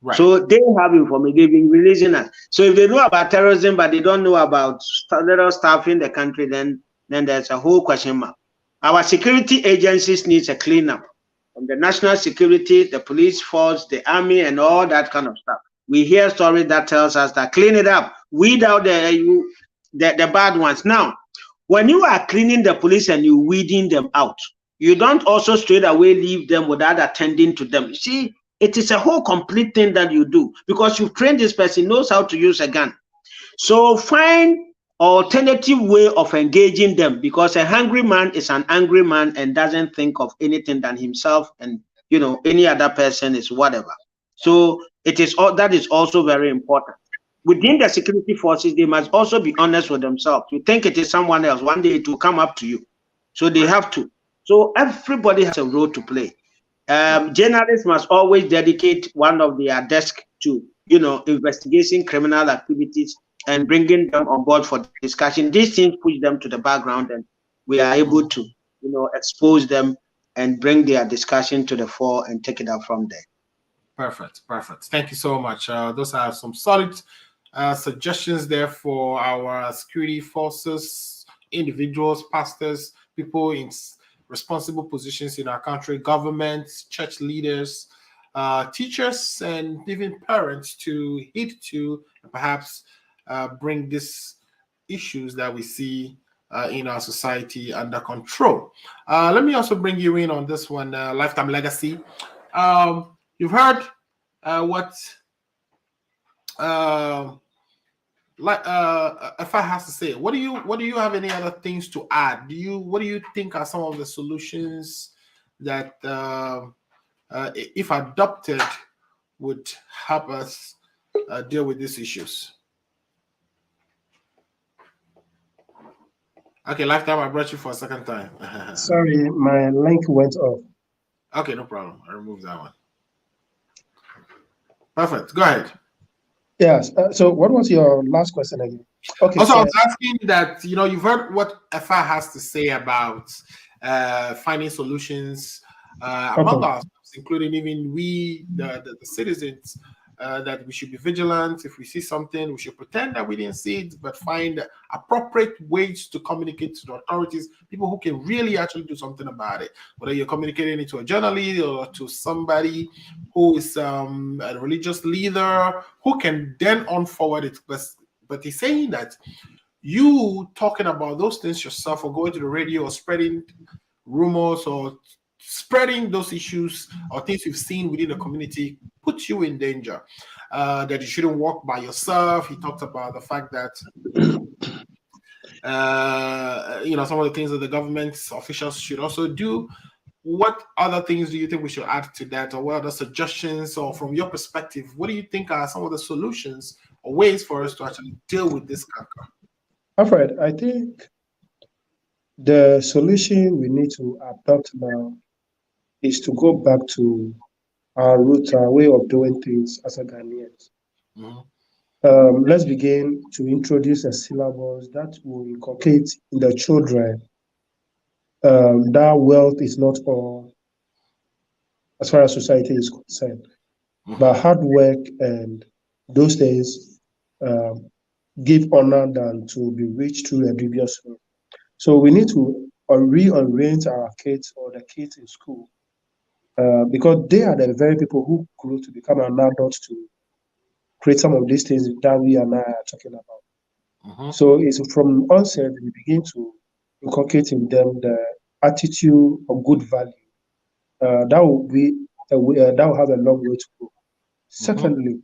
Right. So they have information, they've been releasing us. So if they know about terrorism, but they don't know about little stuff in the country, then there's a whole question mark. Our security agencies needs a cleanup. From the national security, the police force, the army, and all that kind of stuff. We hear stories that tells us that clean it up, weed out the bad ones. Now, when you are cleaning the police and you weeding them out, you don't also straight away leave them without attending to them. You see, it is a whole complete thing that you do because you've trained this person, knows how to use a gun. So find alternative way of engaging them because a hungry man is an angry man and doesn't think of anything than himself, and any other person is whatever. So that is also very important. Within the security forces, they must also be honest with themselves. You think it is someone else, one day it will come up to you. So they have to. So everybody has a role to play. Journalists must always dedicate one of their desk to investigating criminal activities and bringing them on board for discussion. These things push them to the background, and we are able to, expose them and bring their discussion to the fore and take it up from there.
Perfect. Thank you so much. Those are some solid suggestions there for our security forces, individuals, pastors, people in responsible positions in our country, governments, church leaders, teachers, and even parents to heed to and perhaps bring these issues that we see in our society under control. Let me also bring you in on this one, lifetime legacy. You've heard what if I have to say, what do you have any other things to add? What do you think are some of the solutions that if adopted would help us deal with these issues? Okay, lifetime, I brought you for a second time.
Sorry, my link went off.
Okay, no problem. I removed that one. Perfect. Go ahead.
Yes. So, what was your last question again? Okay.
Also, I was asking that, you've heard what FI has to say about finding solutions among ourselves, including even we, the citizens, that we should be vigilant. If we see something, we should pretend that we didn't see it, but find appropriate ways to communicate to the authorities, people who can really actually do something about it. Whether you're communicating it to a journalist or to somebody who is a religious leader who can then forward it. But he's saying that you talking about those things yourself, or going to the radio, or spreading rumors, or spreading those issues or things you've seen within the community, puts you in danger. That you shouldn't walk by yourself. He talked about the fact that some of the things that the government officials should also do. What other things do you think we should add to that, or what other suggestions, or from your perspective, what do you think are some of the solutions or ways for us to actually deal with this canker?
Alfred, I think the solution we need to adopt now is to go back to our roots, our way of doing things as a Ghanaians. Let's begin to introduce a syllabus that will inculcate in the children that wealth is not all, as far as society is concerned, but hard work and those things give honor than to be rich through a dubious way. So we need to reorient our kids, or the kids in school, because they are the very people who grow to become an adult to create some of these things that we and I are talking about. So it's from onset we begin to inculcate in them the attitude of good value. That will have a long way to go. Secondly,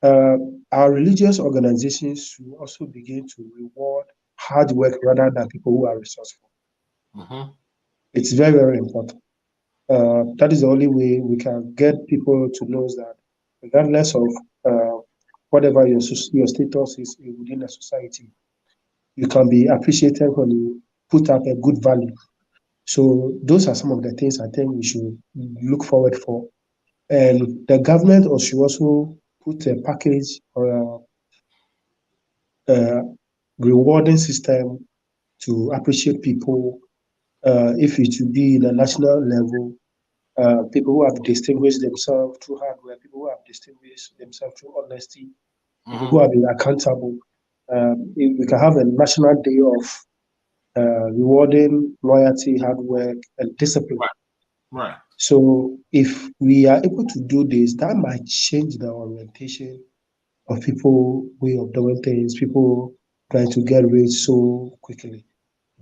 our religious organizations should also begin to reward hard work rather than people who are resourceful. It's very, very important. That is the only way we can get people to know that regardless of whatever your status is within a society, you can be appreciated when you put up a good value. So those are some of the things I think we should look forward for. And the government should also put a package or a rewarding system to appreciate people, if it should be in a national level, people who have distinguished themselves through hard work, people who have distinguished themselves through honesty, people who have been accountable. We can have a national day of rewarding loyalty, hard work, and discipline.
Right.
So if we are able to do this, that might change the orientation of people, way of doing things, people trying to get rich so quickly.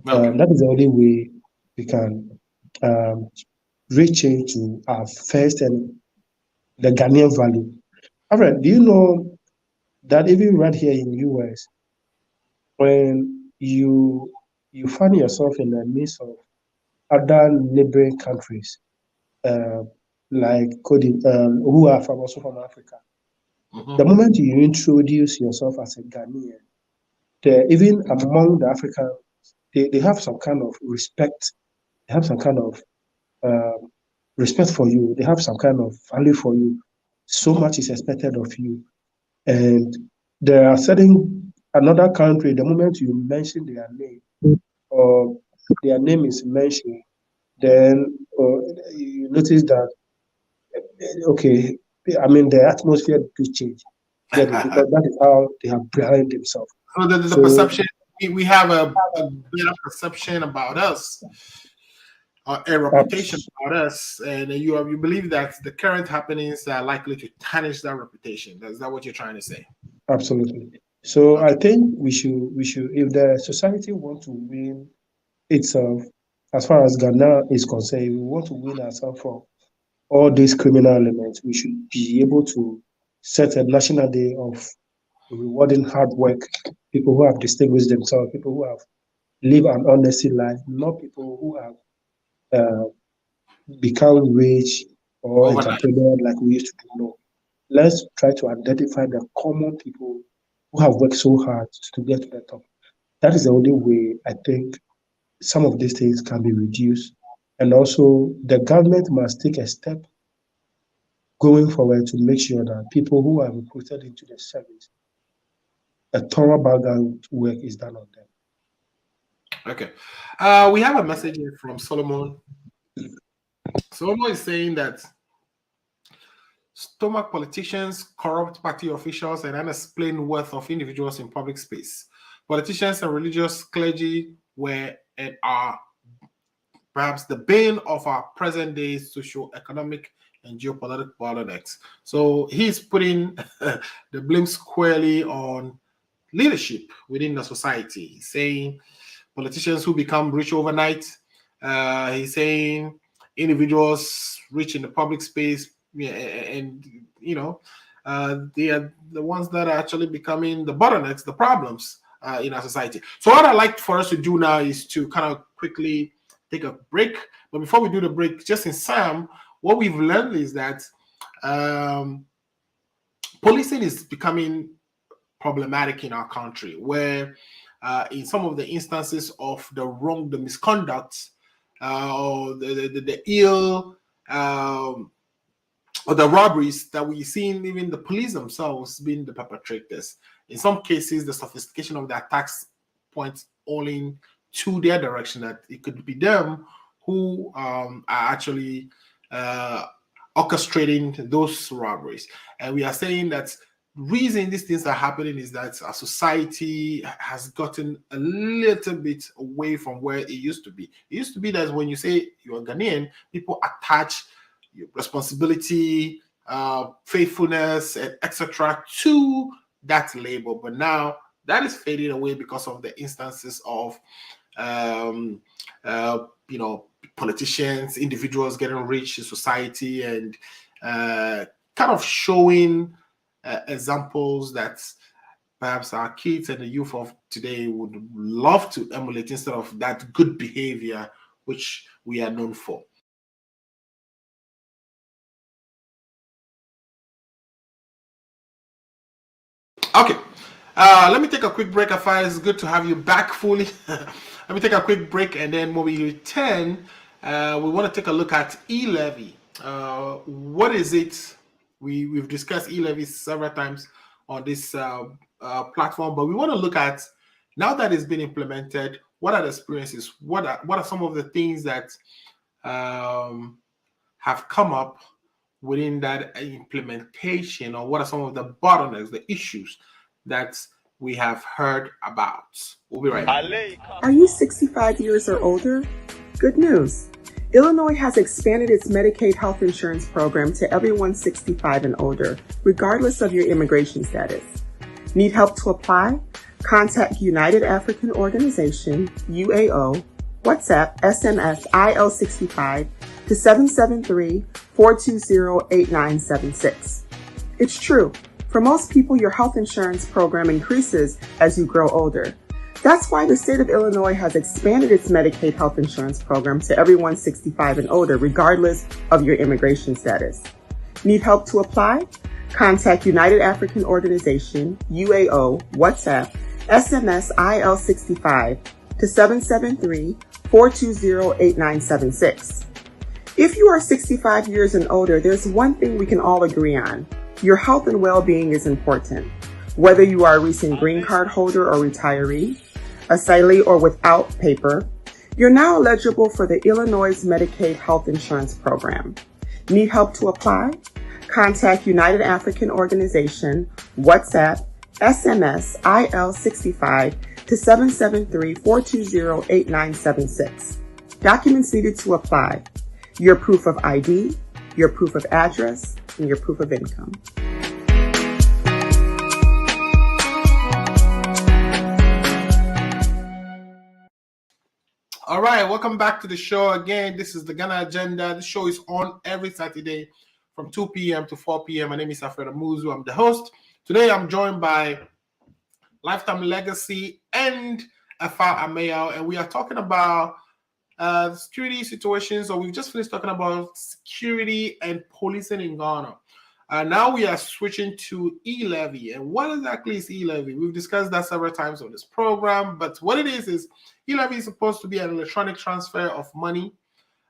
That is the only way we can reach into our first and the Ghanaian value. Alfred, do you know that even right here in US, when you find yourself in the midst of other neighboring countries, like who are also from Africa, the moment you introduce yourself as a Ghanaian, even among the Africans, they have some kind of respect. They have some kind of respect for you. They have some kind of value for you. So much is expected of you. And there are another country, the moment you mention their name, or their name is mentioned, then you notice that, okay, I mean, the atmosphere could change. Because that is how they have branded themselves.
So the perception, we have a better perception about us, a reputation about us, and you believe that the current happenings are likely to tarnish that reputation. Is that what you're trying to say?
Absolutely. So I think we should, if the society want to win itself, as far as Ghana is concerned, if we want to win ourselves from all these criminal elements, we should be able to set a national day of rewarding hard work, people who have distinguished themselves, people who have lived an honest life, not people who have become rich or
Overnight.
entrepreneur like we used to do. No. Let's try to identify the common people who have worked so hard to get to the top. That is the only way I think some of these things can be reduced. And also, the government must take a step going forward to make sure that people who are recruited into the service, a thorough background work is done on them.
Okay. We have a message here from Solomon. Solomon is saying that stomach politicians, corrupt party officials, and unexplained wealth of individuals in public space. Politicians and religious clergy were and are perhaps the bane of our present day socio-economic and geopolitical bottlenecks. So he's putting the blame squarely on leadership within the society. He's saying politicians who become rich overnight. He's saying individuals rich in the public space, and they are the ones that are actually becoming the bottlenecks, the problems in our society. So what I'd like for us to do now is to kind of quickly take a break. But before we do the break, just in sum, what we've learned is that policing is becoming problematic in our country, where in some of the instances of the misconduct, or the ill, or the robberies that we've seen, even the police themselves being the perpetrators. In some cases, the sophistication of the attacks points only to their direction, that it could be them who are actually orchestrating those robberies. And we are saying that the reason these things are happening is that our society has gotten a little bit away from where it used to be. It used to be that when you say you're Ghanaian, people attach your responsibility, faithfulness, and etc. to that label. But now that is fading away because of the instances of politicians, individuals getting rich in society, and kind of showing examples that perhaps our kids and the youth of today would love to emulate, instead of that good behavior which we are known for. Okay, let me take a quick break. Afai, it's good to have you back fully. Let me take a quick break, and then when we return, we want to take a look at e-levy. What is it? We've discussed e-levy several times on this platform, but we want to look at, now that it's been implemented, what are the experiences? What are some of the things that have come up within that implementation, or what are some of the bottlenecks, the issues that we have heard about? We'll be right back.
Are you 65 years or older? Good news. Illinois has expanded its Medicaid health insurance program to everyone 65 and older, regardless of your immigration status. Need help to apply? Contact United African Organization, UAO, WhatsApp, SMS, IL65 to 773-420-8976. It's true. For most people, your health insurance program increases as you grow older. That's why the state of Illinois has expanded its Medicaid health insurance program to everyone 65 and older, regardless of your immigration status. Need help to apply? Contact United African Organization, UAO, WhatsApp, SMS, IL65 to 773-420-8976. If you are 65 years and older, there's one thing we can all agree on. Your health and well-being is important. Whether you are a recent green card holder or retiree, asylee or without paper, you're now eligible for the Illinois Medicaid health insurance program. Need help to apply? Contact United African Organization, WhatsApp, SMS, IL65 to 773-420-8976. Documents needed to apply: your proof of ID, your proof of address, and your proof of income.
All right, welcome back to the show again. This is the Ghana Agenda. The show is on every Saturday from 2 p.m. to 4 p.m. My name is Alfred Amuzu. I'm the host. Today I'm joined by Lifetime Legacy and Afa Amayao, and we are talking about security situations. So we've just finished talking about security and policing in Ghana. Now we are switching to e-levy. And what exactly is e-levy? We've discussed that several times on this program, but what it is e-levy is supposed to be an electronic transfer of money,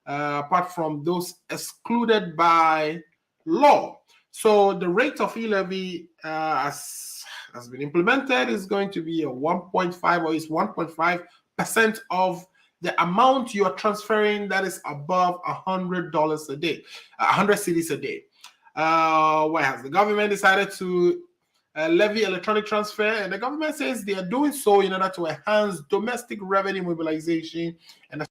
apart from those excluded by law. So the rate of e-levy has been implemented is going to be a 1.5 or is 1.5% of the amount you are transferring that is above $100 a day, 100 cedis a day. Whereas the government decided to levy electronic transfer, and the government says they are doing so in order to enhance domestic revenue mobilization and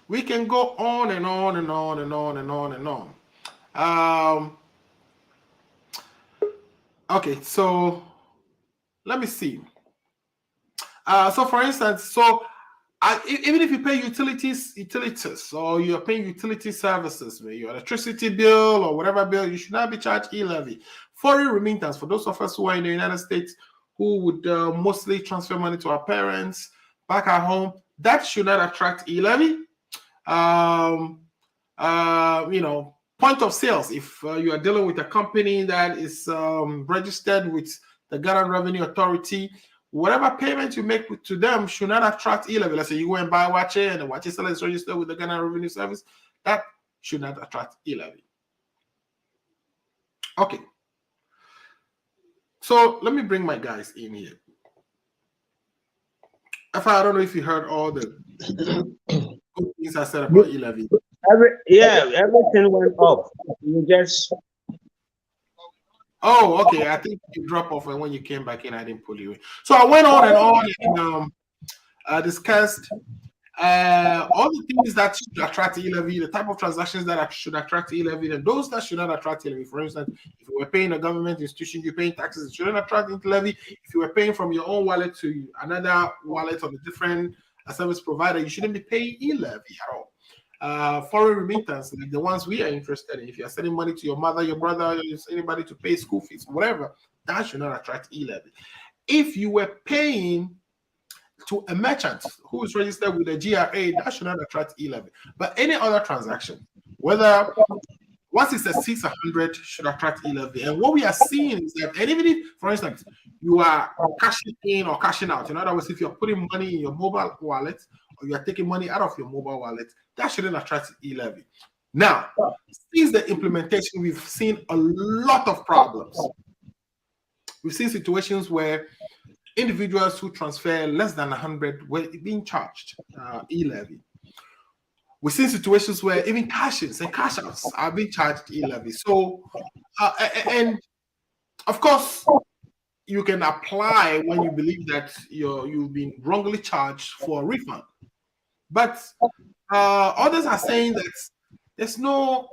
We can go on and on and on and on and on and on. Okay, so let me see. So for instance, even if you pay utilities, or you're paying utility services, your electricity bill or whatever bill, you should not be charged e-levy. Foreign remittance, for those of us who are in the United States who would mostly transfer money to our parents back at home, that should not attract e-levy. Point of sales, if you are dealing with a company that is registered with the Ghana Revenue Authority, whatever payment you make to them should not attract e-levy. Let's say you go and buy a watch and the watch seller is registered with the Ghana Revenue Service, that should not attract e-levy. Okay. So let me bring my guys in here. I don't know if you heard all the good things I said about e-levy.
Everything went up. You just.
Oh, okay. I think you dropped off, and when you came back in, I didn't pull you in. So I went on and on and discussed all the things that should attract e-levy, the type of transactions that should attract e-levy, and those that should not attract e-levy. For instance, if you were paying a government institution, you're paying taxes, it shouldn't attract e-levy. If you were paying from your own wallet to another wallet of a different service provider, you shouldn't be paying e-levy at all. Foreign remittance, like the ones we are interested in, if you're sending money to your mother, your brother, anybody to pay school fees, whatever, that should not attract e-levy. If you were paying to a merchant who is registered with the GRA, that should not attract e-levy. But any other transaction, whether once it's a 600, should attract e-levy. And what we are seeing is that, and even if, for instance, you are cashing in or cashing out, in other words, if you're putting money in your mobile wallet or you're taking money out of your mobile wallet, that shouldn't attract e-levy. Now, since the implementation, we've seen a lot of problems. We've seen situations where individuals who transfer less than 100 were being charged e-levy. We've seen situations where even cash-ins and cash-outs are being charged e-levy. So, and of course, you can apply when you believe that you've been wrongly charged for a refund. But others are saying that there's no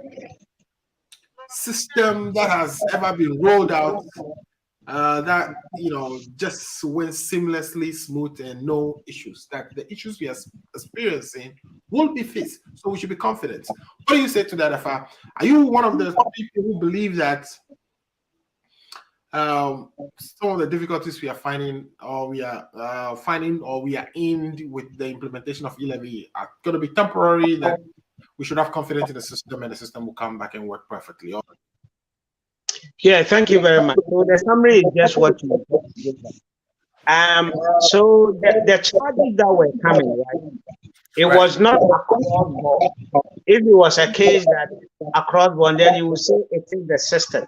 system that has ever been rolled out that just went seamlessly smooth and no issues. That the issues we are experiencing will be fixed, so we should be confident. What do you say to that, Afa? Are you one of the people who believe that some of the difficulties we are finding, or we are in with the implementation of e-levy are going to be temporary, that we should have confidence in the system and the system will come back and work perfectly?
Yeah, thank you very much. So the summary is just what you so the charges that were coming, right? It was not across board. If it was a case that across board, then you would say it is the system.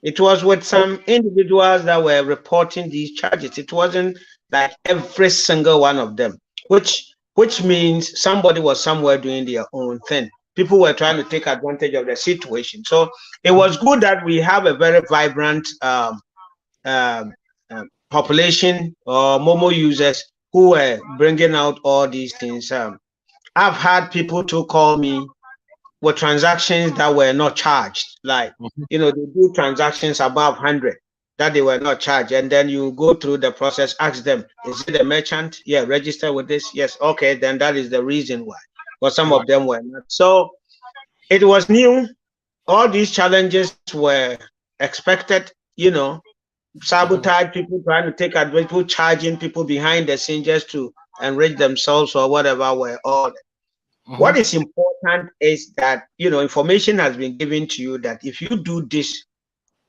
It was with some individuals that were reporting these charges. It wasn't like every single one of them, which means somebody was somewhere doing their own thing. People were trying to take advantage of the situation. So it was good that we have a very vibrant population or Momo users who were bringing out all these things. I've had people to call me with transactions that were not charged. Like, they do transactions above 100 that they were not charged. And then you go through the process, ask them, is it a merchant? Yeah, register with this. Yes. Okay. Then that is the reason why. But some of them were not. So it was new. All these challenges were expected, sabotage, people trying to take advantage, people charging people behind the scenes just to enrich themselves or whatever were all. What is important is that, information has been given to you that if you do this,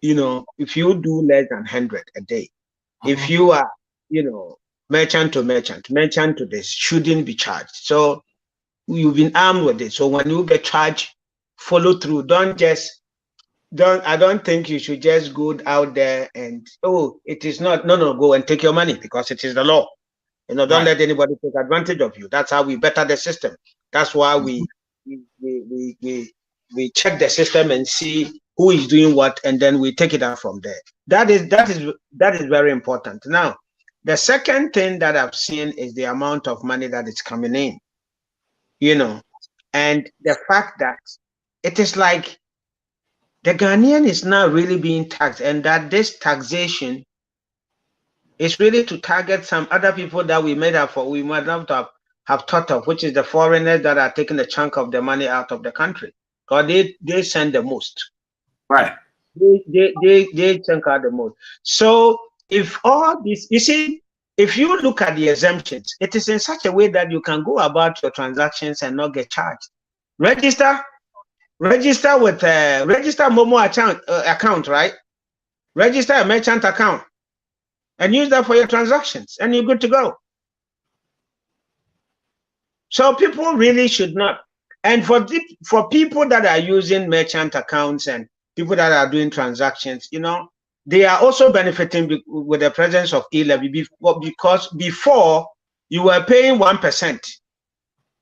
if you do less than 100 a day, if you are, merchant to this, shouldn't be charged. So you've been armed with it. So when you get charged, follow through. I don't think you should just go out there and, it is not, no, go and take your money because it is the law. Don't let anybody take advantage of you. That's how we better the system. That's why we check the system and see who is doing what, and then we take it out from there. That is very important. Now, The second thing that I've seen is the amount of money that is coming in, you know, and the fact that it is like the Ghanaian is now really being taxed, and that this taxation is really to target some other people that we might have thought of, which is the foreigners that are taking a chunk of the money out of the country, because they send the most.
Right.
They chunk out the most. So if all this, you see, if you look at the exemptions, it is in such a way that you can go about your transactions and not get charged. Register with register Momo account, right? Register a merchant account and use that for your transactions, and you're good to go. So people really should not. And for people that are using merchant accounts and people that are doing transactions, you know, they are also benefiting with the presence of e-levy, because before you were paying 1%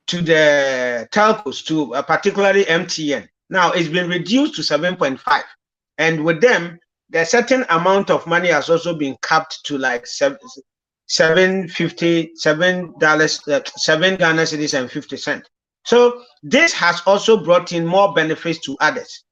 to the telcos, to particularly MTN. Now it's been reduced to 7.5, and with them, the certain amount of money has also been capped to like $7 Ghana cedis and 50 cents. So this has also brought in more benefits to others,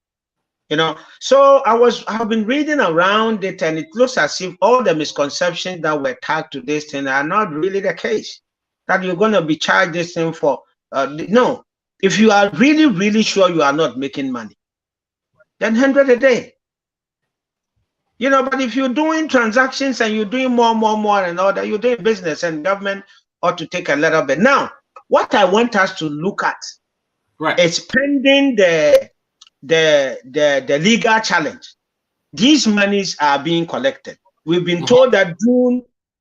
you know. So I've been reading around it, and it looks as if all the misconceptions that were tagged to this thing are not really the case. That you're going to be charged this thing for. No, if you are really, really sure you are not making money, then 100 a day. You know, but if you're doing transactions and you're doing more and all that, you're doing business, and government ought to take a little bit. Now, what I want us to look at,
right,
is pending the legal challenge. These monies are being collected. We've been told that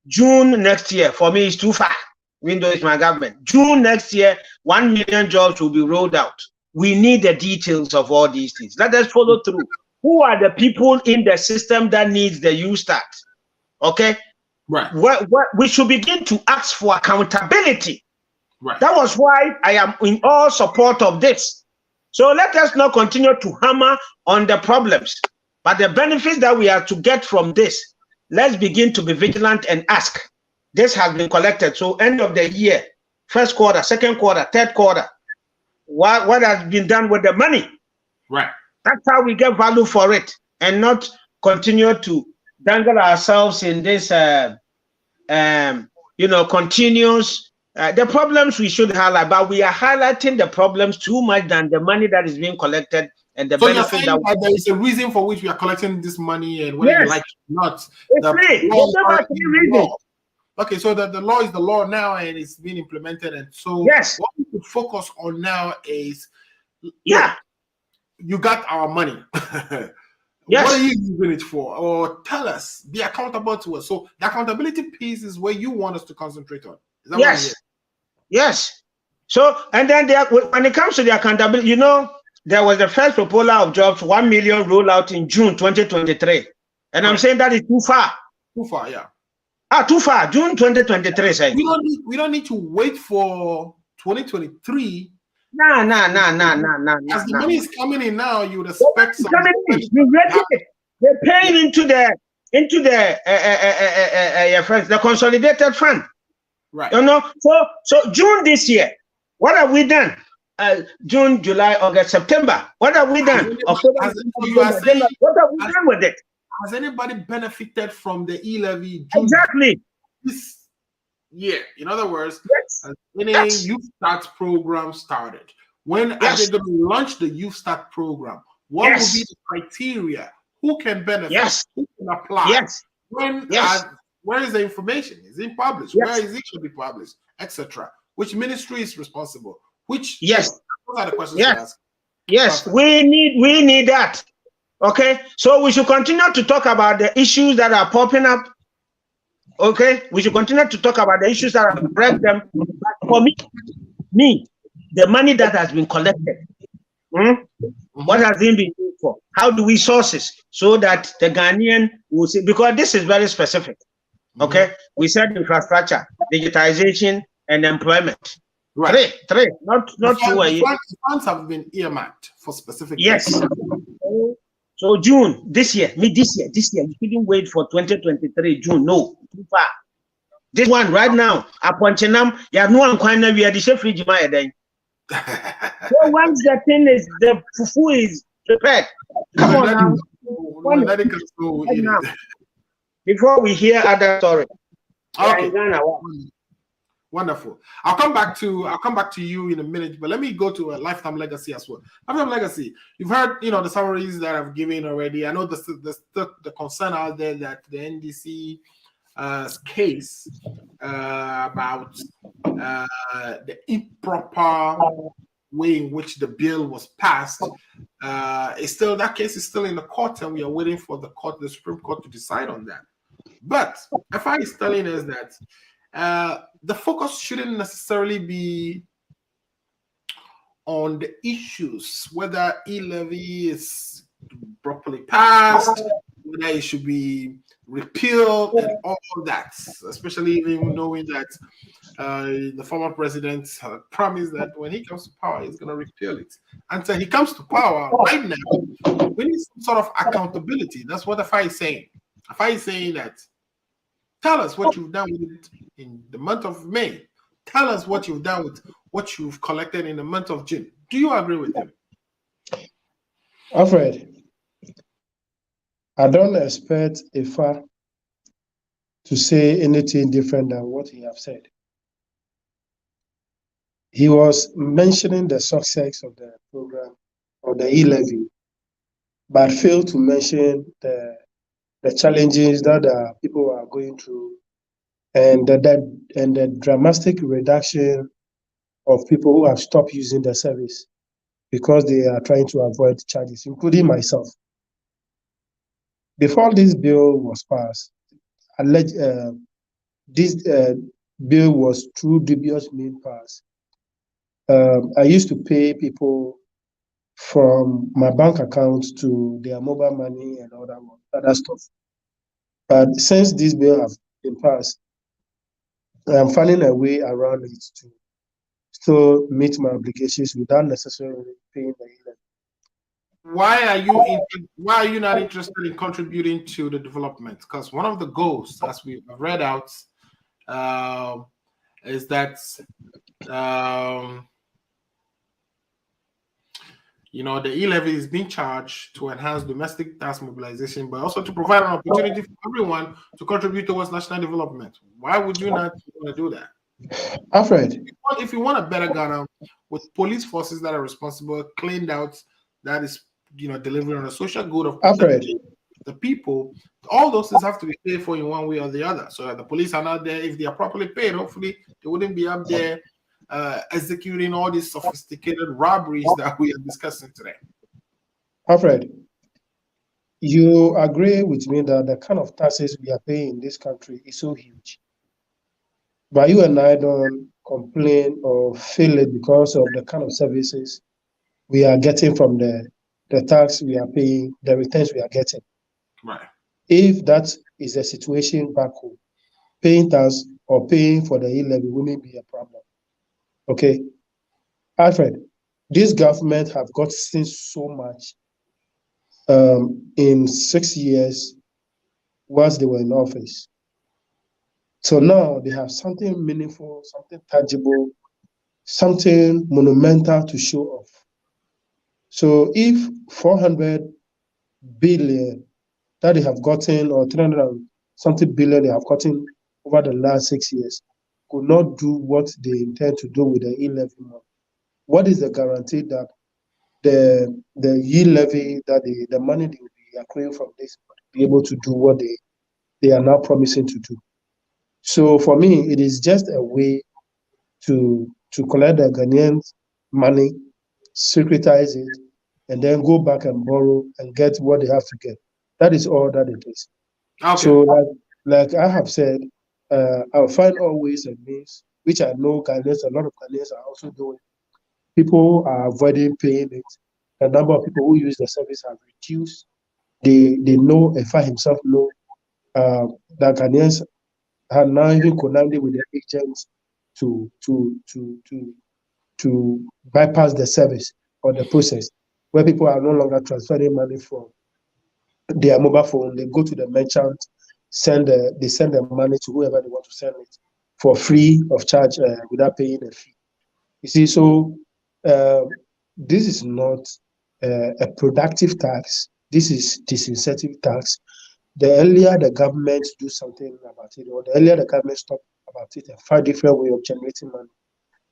June next year, for me, is too far. Even though it's my government, June next year, 1 million jobs will be rolled out. We need the details of all these things. Let us follow through. Who are the people in the system that needs the UStart? Okay,
right.
We should begin to ask for accountability.
Right.
That was why I am in all support of this. So let us not continue to hammer on the problems, but the benefits that we are to get from this. Let's begin to be vigilant and ask. This has been collected. So end of the year, first quarter, second quarter, third quarter, what has been done with the money?
Right.
That's how we get value for it, and not continue to dangle ourselves in this, continuous. The problems we should highlight, but we are highlighting the problems too much than the money that is being collected and the benefit that
there is a reason for which we are collecting this money, and whether you like it or not. Okay, so the law is the law now, and it's being implemented, and so what we should focus on now is you got our money. What are you using it for? Or tell us, be accountable to us. So the accountability piece is where you want us to concentrate on. Is that
Yes. So, and then when it comes to the accountability, you know, there was the first proposal of jobs, 1 million rollout in June 2023. And I'm saying that is too far.
Too far, yeah.
Too far. June 2023. Saying.
We don't need to wait for 2023.
No.
As the money is coming in now, you would expect some.
They're paying into the consolidated fund.
Right.
You know, so June this year, what have we done? June, July, August, September. What have we done? What have we done with it?
Has anybody benefited from the e-levy?
Exactly.
This year, in other words, has any UStart program started? When are they going to launch the UStart program? What will be the criteria? Who can benefit? Who can apply? Where is the information? Is it published? Where is it should be published? Etc. Which ministry is responsible? Those are the questions to ask.
Yes, we need that. Okay, so we should continue to talk about the issues that are popping up. Okay, we should continue to talk about the issues that are break them. But for me, the money that has been collected, what has it been used for? How do we source it so that the Ghanaian will see? Because this is very specific. Okay, we said infrastructure, digitization, and employment.
Right.
Three, not two a year.
Funds have been earmarked for specific.
Yes. So June this year, we shouldn't wait for 2023 June. No, too far. This one right now, upon Chenam, you have no one quite we are the chef fridge my then. So once the thing is the fufu is prepared. Come on now. Before we hear other stories.
Okay. Wonderful. I'll come back to you in a minute, but let me go to a lifetime legacy as well. Lifetime legacy. You've heard, the summaries that I've given already. I know the concern out there that the NDC case about the improper way in which the bill was passed that case is still in the court, and we are waiting for the Supreme Court to decide on that. But FI is telling us that the focus shouldn't necessarily be on the issues, whether e-levy is properly passed, whether it should be repealed, and all of that, especially even knowing that the former president promised that when he comes to power, he's going to repeal it. Until he comes to power, right now, we need some sort of accountability. That's what FI is saying. FI is saying that, tell us what you've done with it in the month of May. Tell us what you've done with what you've collected in the month of June. Do you agree with him?
Alfred, I don't expect Ifa to say anything different than what he has said. He was mentioning the success of the program or the e-levy, but failed to mention the challenges that people are going through, and the dramatic reduction of people who have stopped using the service because they are trying to avoid charges, including myself. Before this bill was passed, this bill was through dubious means passed. I used to pay people from my bank account to their mobile money and all that other stuff. But since this bill has been passed, I'm finding a way around it to still meet my obligations without necessarily paying the e-levy.
Why are you not interested in contributing to the development? Because one of the goals, as we read out, is that the e-levy is being charged to enhance domestic tax mobilization, but also to provide an opportunity for everyone to contribute towards national development. Why would you not want to do that?
Alfred,
if you want a better Ghana with police forces that are responsible, cleaned out, that is delivering on a social good of the people, all those things have to be paid for in one way or the other, so that the police are not there. If they are properly paid, hopefully they wouldn't be up there executing all these sophisticated robberies that we are discussing today.
Alfred, you agree with me that the kind of taxes we are paying in this country is so huge, but you and I don't complain or feel it because of the kind of services we are getting from the tax we are paying, the returns we are getting.
Right.
If that is the situation back home, paying tax or paying for the e-levy wouldn't be a problem. Okay, Alfred, this government have got seen so much in 6 years once they were in office. So now they have something meaningful, something tangible, something monumental to show off. So if 400 billion that they have gotten, or 300 and something billion they have gotten over the last 6 years, could not do what they intend to do with the e-levy money, what is the guarantee that the e-levy, that the money they will be accruing from this will be able to do what they are now promising to do? So for me, it is just a way to collect the Ghanaian money, securitize it, and then go back and borrow and get what they have to get. That is all that it is. Okay. So like I have said, I'll find all ways and means, which I know Ghanaians, a lot of Ghanaians are also doing. People are avoiding paying it. The number of people who use the service have reduced. They know, Ifa himself know, that Ghanaians are now even conniving with the agents to bypass the service or the process, where people are no longer transferring money from their mobile phone. They go to the merchant send the money to whoever they want to send it for free of charge without paying a fee. You see, so this is not a productive tax. This is disincentive tax. The earlier the government do something about it, or the earlier the government stop about it and find different way of generating money,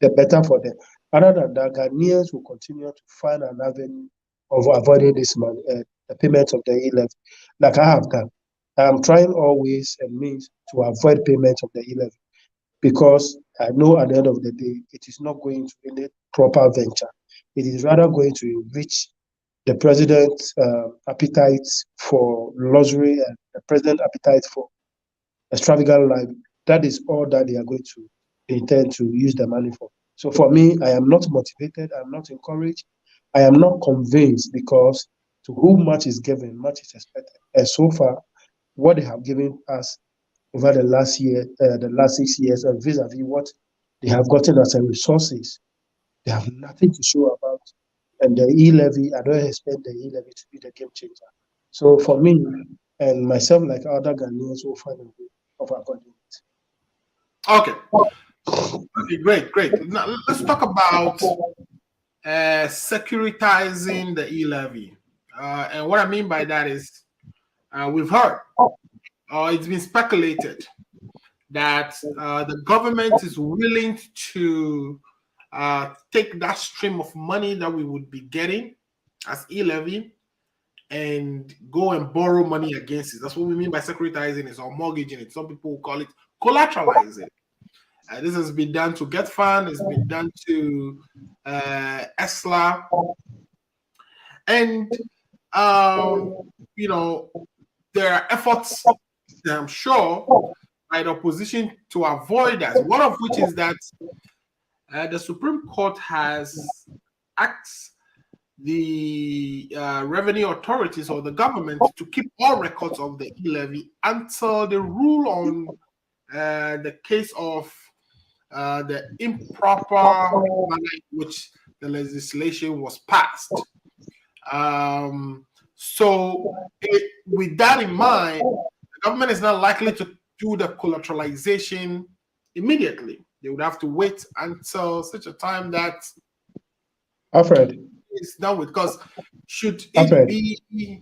the better for them. Other than that, Ghanaians will continue to find an avenue of avoiding this money, the payment of the e-levy, like I have done. I'm trying all ways and means to avoid payment of the e-levy because I know at the end of the day, it is not going to be a proper venture. It is rather going to enrich the president's appetite for luxury and the president's appetite for extravagant life. That is all that they are going to intend to use the money for. So for me, I am not motivated, I'm not encouraged, I am not convinced because to whom much is given, much is expected. And so far, what they have given us over the last year, the last 6 years, and vis-a-vis what they have gotten as a resources, they have nothing to show about. And the e-levy, I don't expect the e-levy to be the game changer. So for me and myself, like other Ghanaians, will find a way of avoiding it.
Okay. Okay, great. Now let's talk about securitizing the e-levy. And what I mean by that is we've heard, it's been speculated that the government is willing to take that stream of money that we would be getting as e-levy and go and borrow money against it. That's what we mean by securitizing it or mortgaging it. Some people call it collateralizing. This has been done to Get Fund. It's been done to ESLA. And, there are efforts, I'm sure, by the opposition to avoid that. One of which is that the Supreme Court has asked the revenue authorities or the government to keep all records of the e-levy until the rule on the case of the improper manner in which the legislation was passed. With that in mind, the government is not likely to do the collateralization immediately. They would have to wait until such a time that
Alfred
it's done with. Because should it be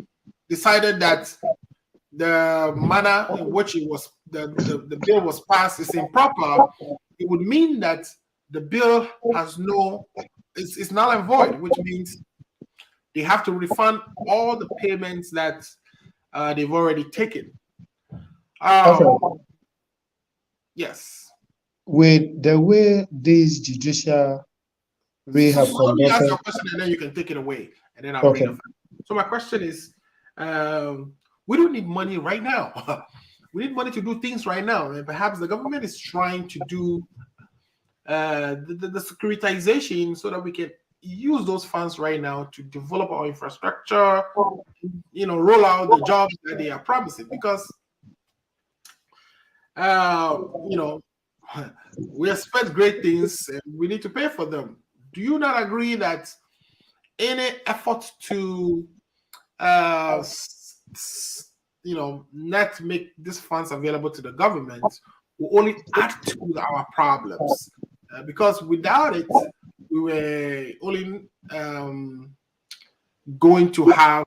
decided that the manner in which it was the bill was passed is improper, it would mean that the bill has it's null and void, which means they have to refund all the payments that they've already taken. Yes.
With the way these judiciary have
So let me ask
conducted.
your question and then you can take it away, and then I'll bring it up. So my question is, we don't need money right now. We need money to do things right now, and perhaps the government is trying to do the securitization so that we can use those funds right now to develop our infrastructure, roll out the jobs that they are promising. Because, we expect great things and we need to pay for them. Do you not agree that any effort to, not make these funds available to the government will only add to our problems? Because without it, we were only going to have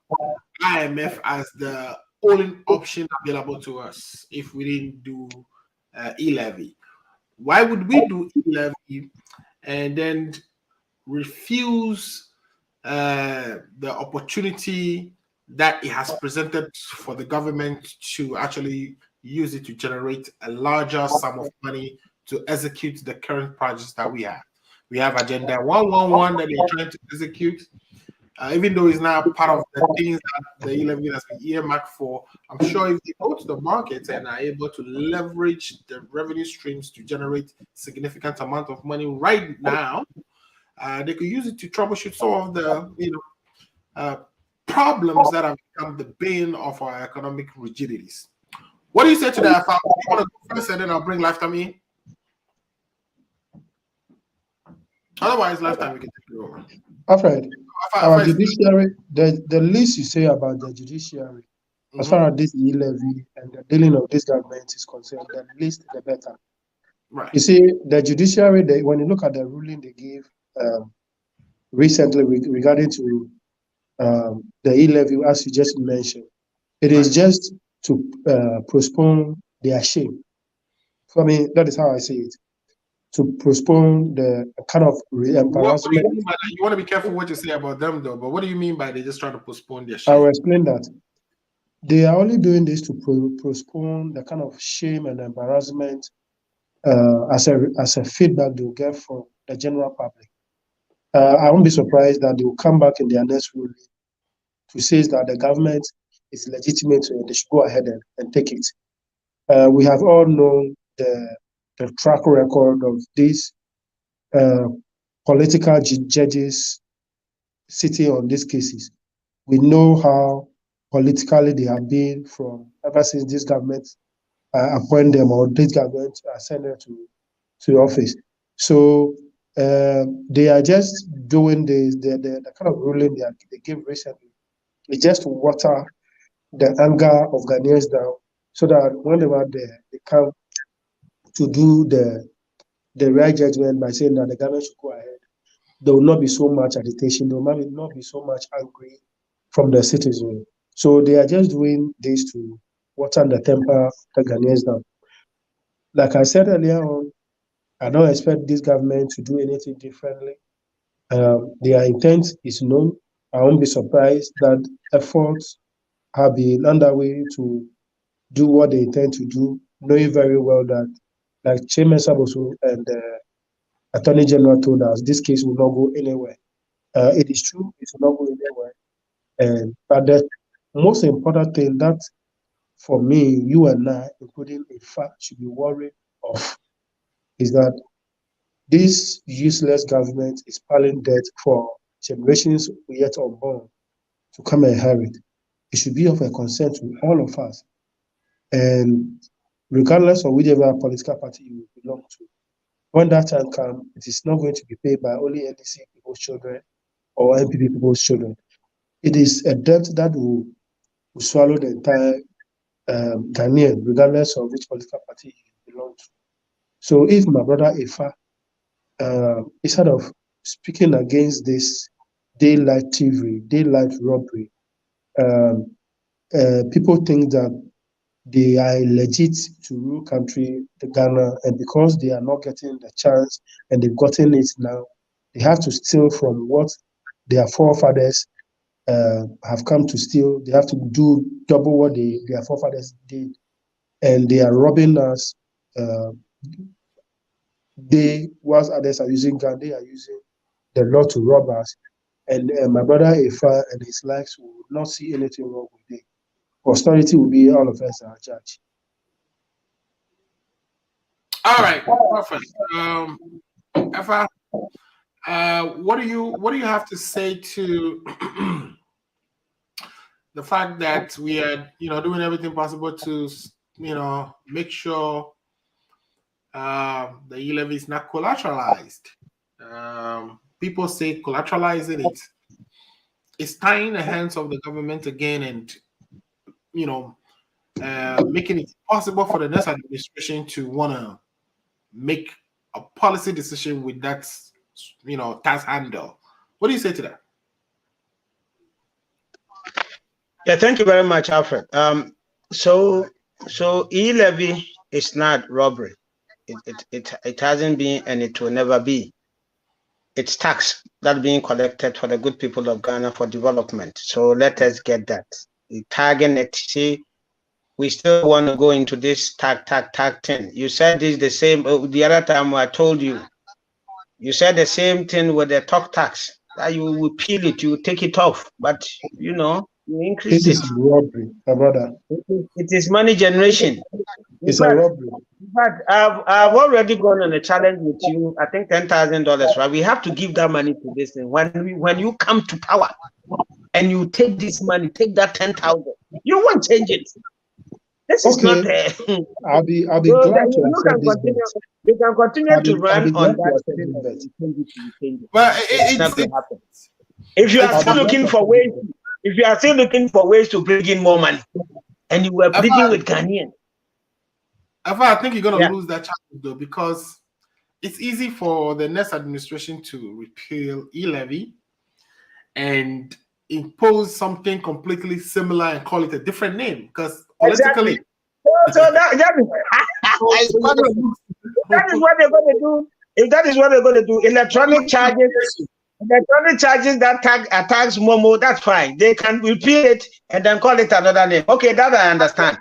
IMF as the only option available to us if we didn't do e-levy. Why would we do e-levy and then refuse the opportunity that it has presented for the government to actually use it to generate a larger sum of money to execute the current projects that we have? We have Agenda 111 that they're trying to execute. Even though it's not part of the things that the e-levy has been earmarked for, I'm sure if they go to the market and are able to leverage the revenue streams to generate significant amount of money right now, they could use it to troubleshoot some of the problems that have become the bane of our economic rigidities. What do you say to that? You want to go first, and then I'll bring Lifetime in. Otherwise, Lifetime we can take it over.
Alfred, our judiciary, the least you say about the judiciary As far as this e-levy and the dealing of this government is concerned, the least the better.
Right.
You see, the judiciary, when you look at the ruling they gave recently regarding to the e-levy, as you just mentioned, it is just to postpone their shame. For me, that is how I see it. To postpone the kind of embarrassment.
You want to be careful what you say about them, though. But what do you mean by they just try to postpone their
I
shame?
will explain that. They are only doing this to postpone the kind of shame and embarrassment as a feedback they'll get from the general public. I won't be surprised that they will come back in their next ruling to say that the government is legitimate and they should go ahead and take it. We have all known the track record of these political judges sitting on these cases. We know how politically they have been from ever since this government appoint them or this government send them to office. So they are just doing the kind of ruling they gave recently. It just water the anger of Ghanaians down, so that whenever they come to do the right judgment by saying that the government should go ahead, there will not be so much agitation, there will not be so much angry from the citizens. So they are just doing this to water the temper of the Ghanaians down. Like I said earlier on, I don't expect this government to do anything differently. Their intent is known. I won't be surprised that efforts have been underway to do what they intend to do, knowing very well that, like Chairman Sabosu and the Attorney General told us, this case will not go anywhere. It is true, it will not go anywhere. But the most important thing that, for me, you and I, including IFA, should be worried of is that this useless government is piling debt for generations yet unborn to come and inherit. It should be of a concern to all of us. And regardless of whichever political party you belong to, when that time comes, it is not going to be paid by only NDC people's children or MPP people's children. It is a debt that will swallow the entire Ghanaian, regardless of which political party you belong to. So if my brother Ifa, instead of speaking against this daylight thievery, daylight robbery, people think that they are legit to rule country, the Ghana, and because they are not getting the chance and they've gotten it now, they have to steal from what their forefathers have come to steal. They have to do double what their forefathers did, and they are robbing us. Whilst others are using gun, they are using the law to rob us. And my brother Ifa and his likes will not see anything wrong with it. Austerity will be all of us our judge.
All right, perfect. Ifa, what do you have to say to the fact that we are, doing everything possible to, make sure the e-levy is not collateralized? People say collateralizing it is tying the hands of the government again, and making it possible for the next administration to want to make a policy decision with that, tax handle. What do you say to that?
Yeah, thank you very much, Alfred. So e-levy is not robbery. It hasn't been, and it will never be. It's tax that being collected for the good people of Ghana for development. So let us get that. The target, see, we still want to go into this tag thing. You said this the same the other time I told you. You said the same thing with the talk tax. That you will peel it, you take it off, but you increase it.
It is robbery, my brother.
It is money generation.
It's a robbery.
In fact, I've already gone on a challenge with you. I think $10,000, right? We have to give that money to this thing. When you come to power and you take this money, take that 10,000, you won't change it. This is not.
I'll be glad to accept this bet.
You can continue to run on that.
But
it's not going to happen. If you are still looking for ways, to bring in more money, and you were pleading with Ghanaian.
I think you're going to lose that challenge, though, because it's easy for the next administration to repeal e-levy and impose something completely similar and call it a different name, because politically.
Exactly. So that is what they're going to do. If that is what they're going to do, electronic charges that attacks Momo, that's fine. They can repeal it and then call it another name. Okay, that I understand.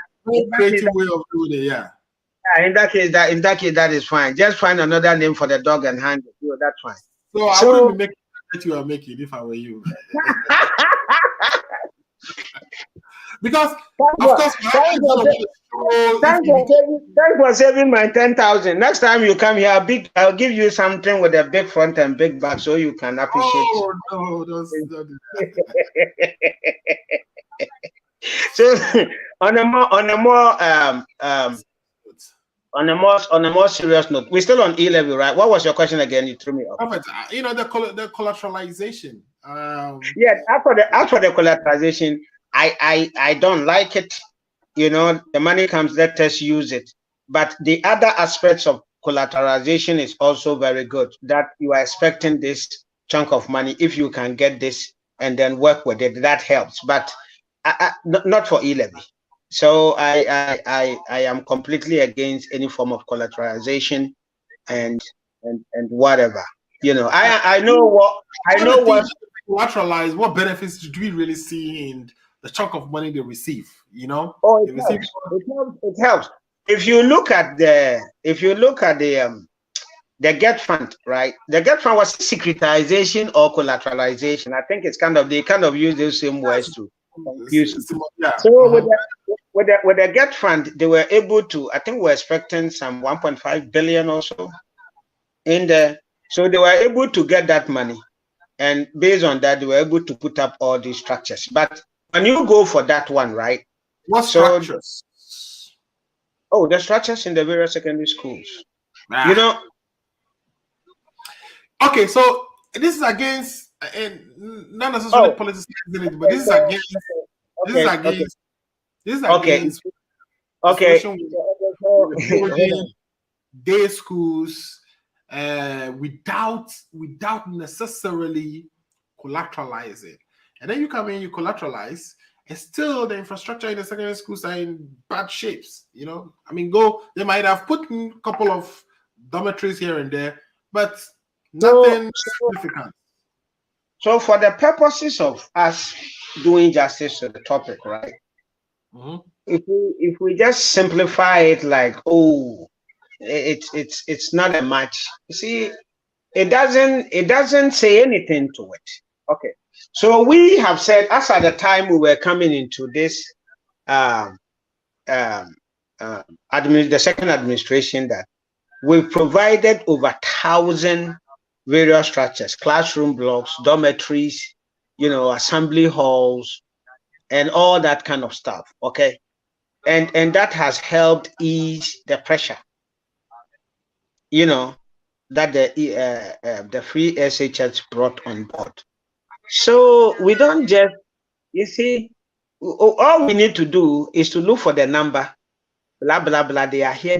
Creative way of doing it, yeah.
In that case, that is fine. Just find another name for the dog and hand it. That's fine.
So I wouldn't be making that you are making if I were you. Because thanks
for saving my 10,000. Next time you come here, I'll give you something with a big front and big back so you can appreciate.
Oh no, don't do that.
So on a more serious note, we're still on e-levy, right? What was your question again? You threw me off.
You know, the collateralization.
Yes, after the collateralization, I don't like it. You know, the money comes, let us use it. But the other aspects of collateralization is also very good, that you are expecting this chunk of money. If you can get this and then work with it, that helps. But not for e-levy. So I am completely against any form of collateralization and whatever. You know, I know what
collateralize. What benefits do we really see in the chunk of money they receive? You know,
it helps. If you look at the GET fund, right? The GET fund was securitization or collateralization. I think it's they kind of use those same words to confuse.
Yeah.
So with the GET fund, they were able to, I think we're expecting some 1.5 billion or so in there. So they were able to get that money. And based on that, they were able to put up all these structures. But when you go for that one, right?
What structures?
The structures in the various secondary schools. You know.
Okay, so this is against, and not necessarily politicizing it, but this is against. This is against.
Okay.
Day schools, without necessarily collateralizing, and then you come in, you collateralize, and still the infrastructure in the secondary schools are in bad shapes. You know, I mean, they might have put in a couple of dormitories here and there, but nothing significant.
So for the purposes of us doing justice to the topic, right?
Mm-hmm.
If we just simplify it like, it's not a match. You see, it doesn't say anything to it. Okay. So we have said, as at the time we were coming into this the second administration, that we provided over 1,000 various structures, classroom blocks, dormitories, you know, assembly halls, and all that kind of stuff. Okay. And that has helped ease the pressure, you know, that the free SHS brought on board. So we don't just, you see, all we need to do is to look for the number, blah, blah, blah, they are here.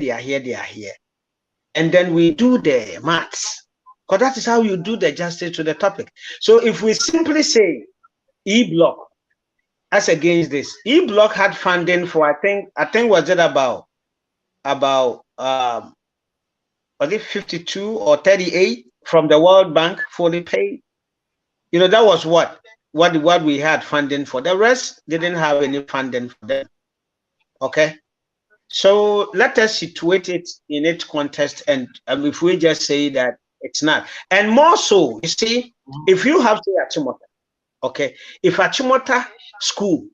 And then we do the maths, because that is how you do the justice to the topic. So if we simply say E-Block, as against this, E-Block had funding for, I think was it about was it 52 or 38 from the World Bank fully paid? You know, that was what we had funding for. The rest didn't have any funding for them. Okay, so let us situate it in its context, and if we just say that it's not, and more so, you see, if you have to Achimota, okay, if Achimota school,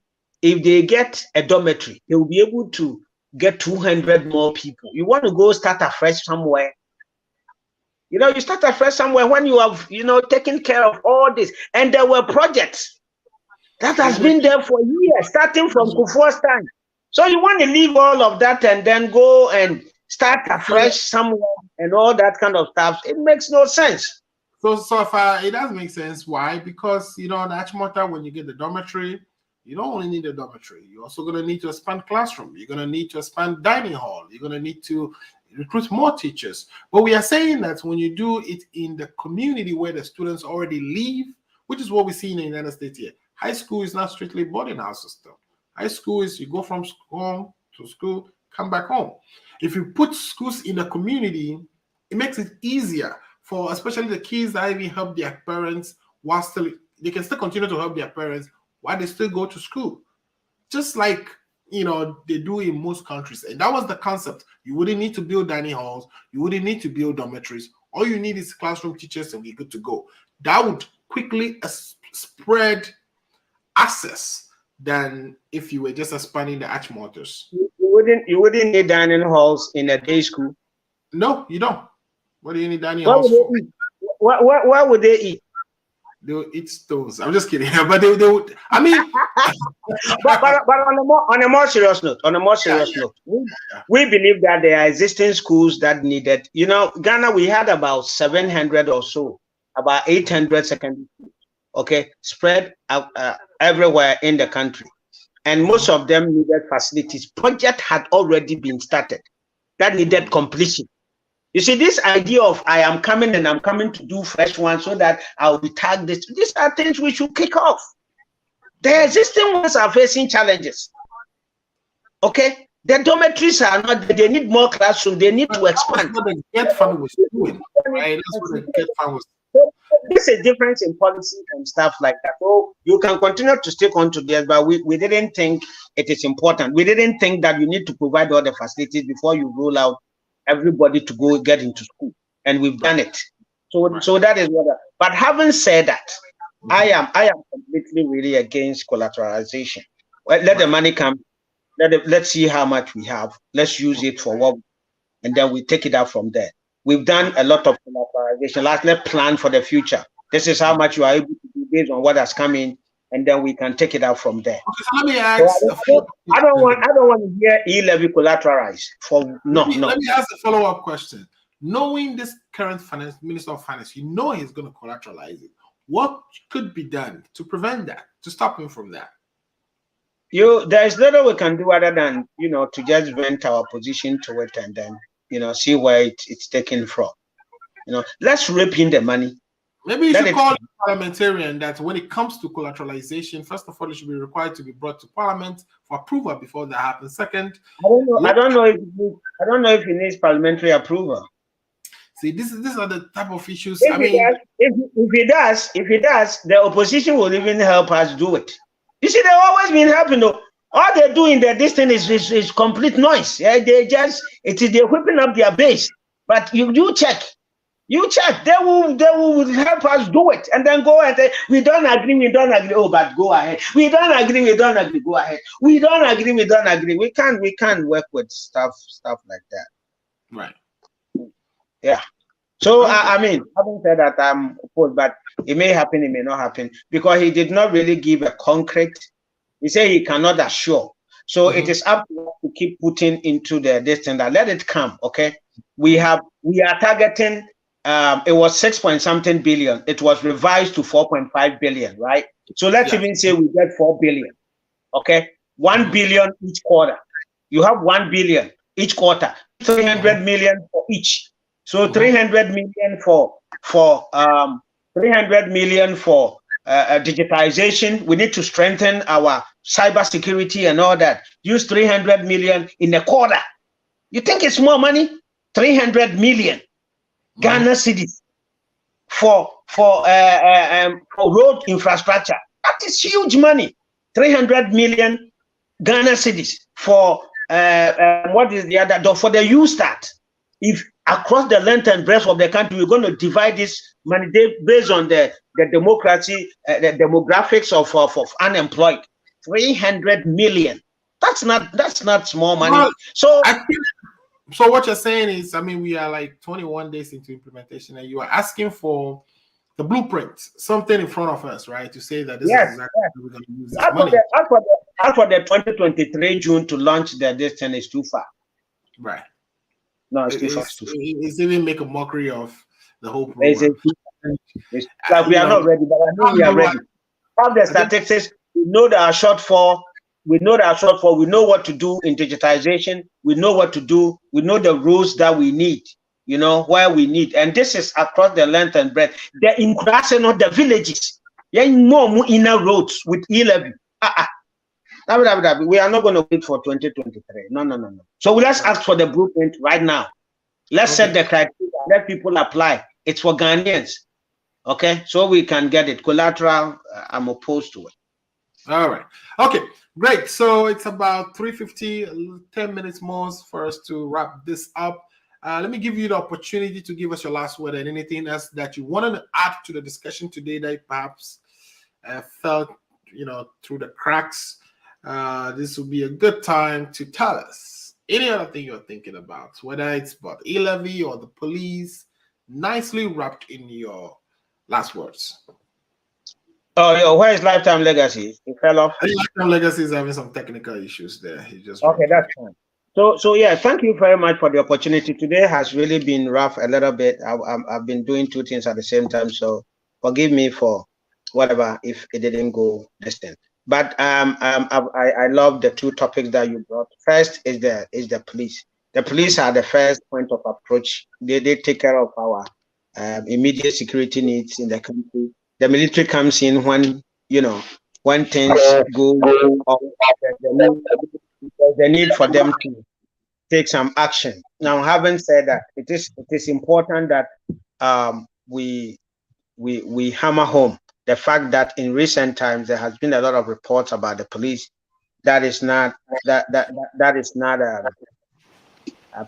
if they get a dormitory, they will be able to get 200 more people. You want to go start afresh somewhere. You know, you start afresh somewhere when you have, you know, taken care of all this. And there were projects that has been there for years, starting from Kufuor's time. So you want to leave all of that and then go and start afresh somewhere and all that kind of stuff. It makes no sense.
So far, it does make sense. Why? Because, you know, in Achimota, when you get the dormitory, You don't only need a dormitory. You're also going to need to expand classroom. You're going to need to expand dining hall. You're going to need to recruit more teachers. But we are saying that when you do it in the community where the students already live, which is what we see in the United States here. High school is not strictly boarding house system. High school is you go from home to school, come back home. If you put schools in the community, it makes it easier for especially the kids that even help their parents while still, they can still continue to help their parents while they still go to school. Just like, you know, they do in most countries. And that was the concept. You wouldn't need to build dining halls. You wouldn't need to build dormitories. All you need is classroom teachers and you're good to go. That would quickly spread access than if you were just expanding the arch mortars.
You wouldn't need dining halls in a day school.
No, you don't. What do you need dining halls for?
What would they eat?
They will eat stones. I'm just kidding. But they would. I mean,
but on a more serious note, we believe that there are existing schools that needed. You know, Ghana, we had about 700 or so, about 800 secondary schools. Okay, spread out everywhere in the country, and most of them needed facilities. Project had already been started that needed completion. You see, this idea of I am coming and I'm coming to do fresh one so that I'll be tagged this. These are things we should kick off. The existing ones are facing challenges. Okay, the dormitories are not. They need more classrooms. They need to expand.
That's what the Get Fund was doing, right? That's what the Get Fund was.
There's a difference in policy and stuff like that. So you can continue to stick on to this, but we didn't think it is important. We didn't think that you need to provide all the facilities before you roll out everybody to go get into school, and we've done it. So that is what. But having said that, I am completely really against collateralization. Well, let the money come. Let's see how much we have. Let's use it for what, and then we take it out from there. We've done a lot of collateralization. Let's plan for the future. This is how much you are able to do based on what has come in, and then we can take it out from there.
Okay, so let me ask.
I don't want to hear e-levy collateralized. Let
me ask a follow-up question. Knowing this current Minister of Finance, you know he's going to collateralize it. What could be done to prevent that, to stop him from that?
There is little we can do other than, you know, to just vent our position to it and then, you know, see where it's taken from. You know, let's rip in the money.
Maybe you should call a parliamentarian that when it comes to collateralization, first of all, it should be required to be brought to Parliament for approval before that happens. Second,
I don't know if he needs parliamentary approval.
See, these are the type of issues.
If he does, the opposition will even help us do it. You see, they've always been helping. Though. All they're doing this thing is complete noise. Yeah, they're whipping up their base. But you check. They will help us do it, and then go and say we don't agree. Oh, but go ahead. We don't agree. Go ahead. We don't agree. We can't work with stuff like that.
Right.
Yeah. So I mean, having said that, I'm opposed, but it may happen, it may not happen, because he did not really give a concrete. He said he cannot assure. So it is up to us to keep putting into this thing that let it come. Okay. We are targeting. It was 6-point-something billion. It was revised to 4.5 billion, right? So let's even say we get 4 billion. Okay, 1 billion each quarter. You have 1 billion each quarter, 300 million for each. So 300 million for 300 million for digitization. We need to strengthen our cybersecurity and all that. Use 300 million in a quarter. You think it's more money? 300 million Ghana cedis for road infrastructure. That is huge money. 300 million Ghana cedis for what is the other? For the U-Start. If across the length and breadth of the country, we're going to divide this money based on the democracy, the demographics of unemployed. 300 million. That's not small money.
Well,
so
what you're saying is, I mean, we are like 21 days into implementation, and you are asking for the blueprint, something in front of us, right? To say that this is exactly how we're going to use this money.
As for the 2023 June to launch this thing is too far.
Right.
No, it's too far.
It's even make a mockery of the whole program.
Like we are not ready, but I know we are ready. Have the statistics. We know that our shortfall. We know that our shortfall. We know what to do in digitization. We know what to do. We know the rules that we need. You know where we need, and this is across the length and breadth. The in not the villages. Yeah, more inner roads with E-levy. We are not going to wait for 2023. No. So let's ask for the blueprint right now. Let's set the criteria. Let people apply. It's for Ghanaians. Okay, so we can get it. Collateral, I'm opposed to it.
All right. Okay, great. So it's about 3:50, 10 minutes more for us to wrap this up. Let me give you the opportunity to give us your last word and anything else that you wanted to add to the discussion today that perhaps fell, through the cracks. This will be a good time to tell us any other thing you're thinking about, whether it's about e-levy or the police, nicely wrapped in your last words.
Oh, where is Lifetime Legacy? It fell off.
Lifetime Legacy is having some technical issues there. He just
okay, that's fine. So yeah, thank you very much for the opportunity. Today has really been rough a little bit. I've been doing two things at the same time, so forgive me for whatever if it didn't go distant. But I love the two topics that you brought. First is the police. The police are the first point of approach. They take care of our immediate security needs in the country. The military comes in when things go off. There's the need for them to take some action. Now, having said that, it is important that we hammer home the fact that in recent times there has been a lot of reports about the police that is not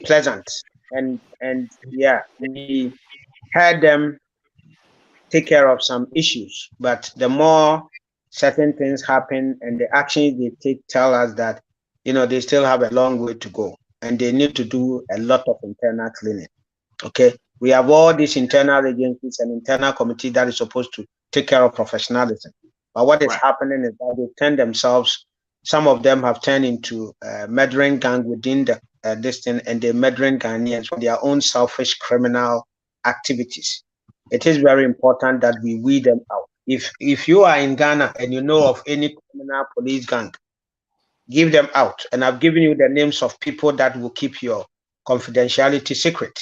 pleasant, and yeah, we had them take care of some issues, but the more certain things happen and the actions they take tell us that they still have a long way to go and they need to do a lot of internal cleaning. Okay, we have all these internal agencies and internal committee that is supposed to take care of professionalism, but what is happening is that they turn themselves, some of them have turned into murdering gang within this thing, and they're murdering Ghanaians for their own selfish criminal activities. It is very important that we weed them out. If you are in Ghana and you know of any criminal police gang, give them out. And I've given you the names of people that will keep your confidentiality secret.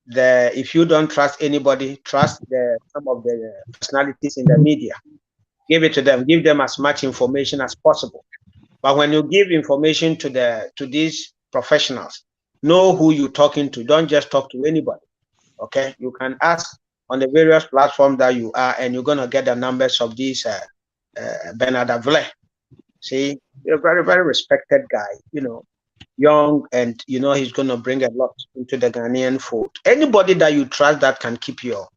If you don't trust anybody, trust some of the personalities in the media. Give it to them. Give them as much information as possible. But when you give information to these professionals, know who you're talking to. Don't just talk to anybody. Okay, you can ask on the various platforms that you are, and you're gonna get the numbers of these Bernard Avle. See, you're a very, very respected guy, young, and he's gonna bring a lot into the Ghanaian fold. Anybody that you trust that can keep your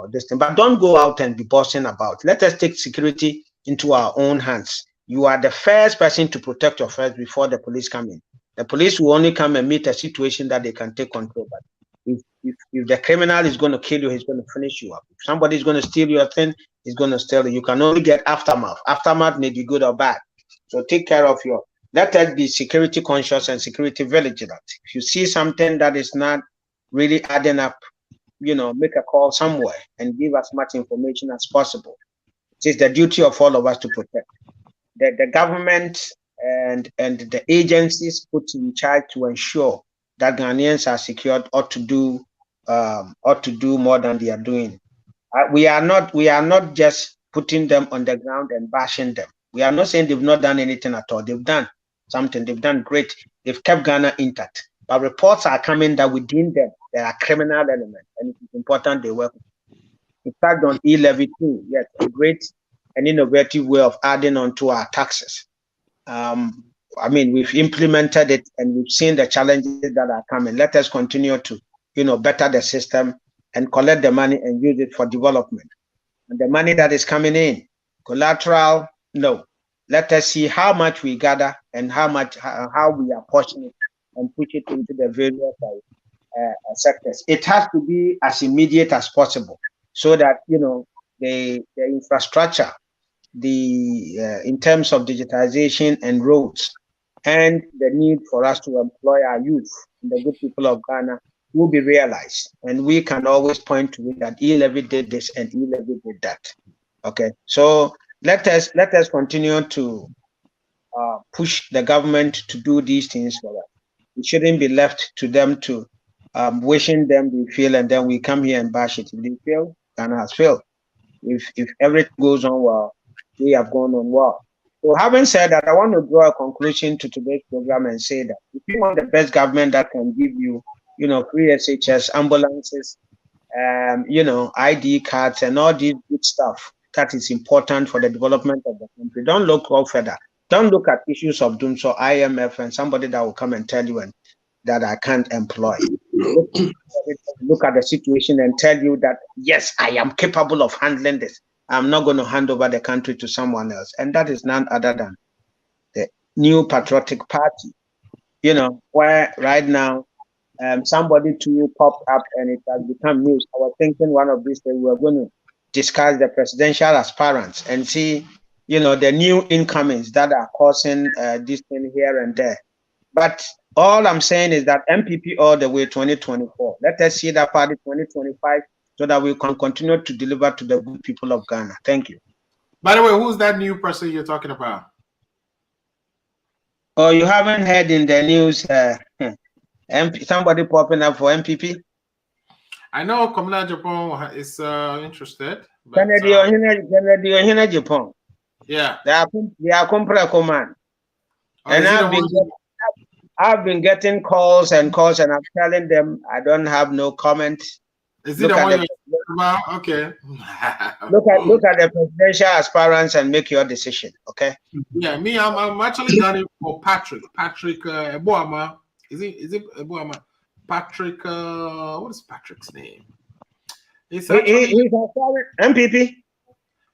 distance, but don't go out and be bossing about. Let us take security into our own hands. You are the first person to protect your first before the police come in. The police will only come and meet a situation that they can take control. But if the criminal is going to kill you, he's going to finish you up. If somebody is going to steal your thing, he's going to steal it. You can only get aftermath. Aftermath may be good or bad. So take care of let us be security conscious and security vigilant. If you see something that is not really adding up, make a call somewhere and give as much information as possible. It is the duty of all of us to protect. The government and the agencies put in charge to ensure that Ghanaians are secured ought to do more than they are doing. We are not just putting them on the ground and bashing them. We are not saying they've not done anything at all. They've done something. They've done great. They've kept Ghana intact. But reports are coming that within them there are criminal elements, and it is important they work. In fact, on e-levy too, yes, a great and innovative way of adding on to our taxes. We've implemented it and we've seen the challenges that are coming. Let us continue to, better the system and collect the money and use it for development. And the money that is coming in, collateral, no. Let us see how much we gather and how we are pushing it and push it into the various sectors. It has to be as immediate as possible so that, the infrastructure, in terms of digitization and roads, and the need for us to employ our youth and the good people of Ghana will be realized. And we can always point to it that e-levy did this and e-levy did that. Okay, so let us continue to push the government to do these things for us. It shouldn't be left to them to wishing them they fail, and then we come here and bash it. If they fail, Ghana has failed. If everything goes on well, we have gone on well. So having said that, I want to draw a conclusion to today's program and say that if you want the best government that can give you, free SHS, ambulances, ID cards and all these good stuff that is important for the development of the country, don't look all further. Don't look at issues of doom, so IMF and somebody that will come and tell you that I can't employ. Look at the situation and tell you that, yes, I am capable of handling this. I'm not going to hand over the country to someone else. And that is none other than the New Patriotic Party, where right now somebody too popped up and it has become news. I was thinking one of these days we were going to discuss the presidential aspirants and see, the new incomings that are causing this thing here and there. But all I'm saying is that MPP all the way 2024. Let us see that party 2025 so that we can continue to deliver to the good people of Ghana. Thank you.
By the way, who's that new person you're talking about?
Oh, you haven't heard in the news somebody popping up for MPP?
I know Communal Japan is interested.
Kennedy Japan.
Yeah.
They are command. And I've been getting calls and I'm telling them I don't have no comment.
Is it the one you're about? Okay.
Look at the presidential aspirants and make your decision. Okay.
Yeah, me, I'm actually gunning for Patrick Eboama. Is it Eboama? Patrick, what is Patrick's name? He's
MPP.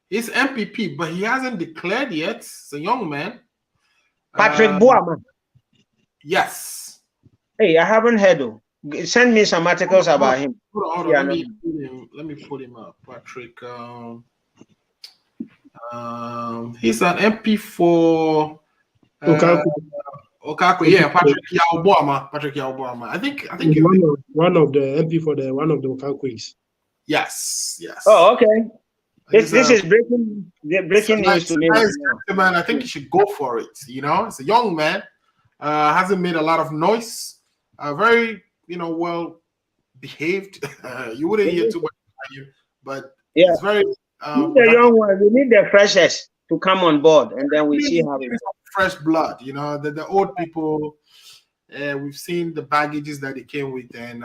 He's MPP, but he hasn't declared yet. It's a young man.
Patrick Boama.
Yes.
Hey, I haven't heard though. Send me some articles about him.
Hold on. Let me pull him up. Patrick. He's an MP for Okaku. Yeah, Patrick Yaoboama. I think
one of the MP for one of the Okakwis.
Yes.
Oh, okay. This is breaking news to me.
Man, I think you should go for it. It's a young man. Hasn't made a lot of noise. Very, well behaved. You wouldn't hear too much about you, but
yeah,
it's very.
The young one. We need the freshest to come on board, and then we see how it.
Fresh blood. The old people. We've seen the baggages that they came with, and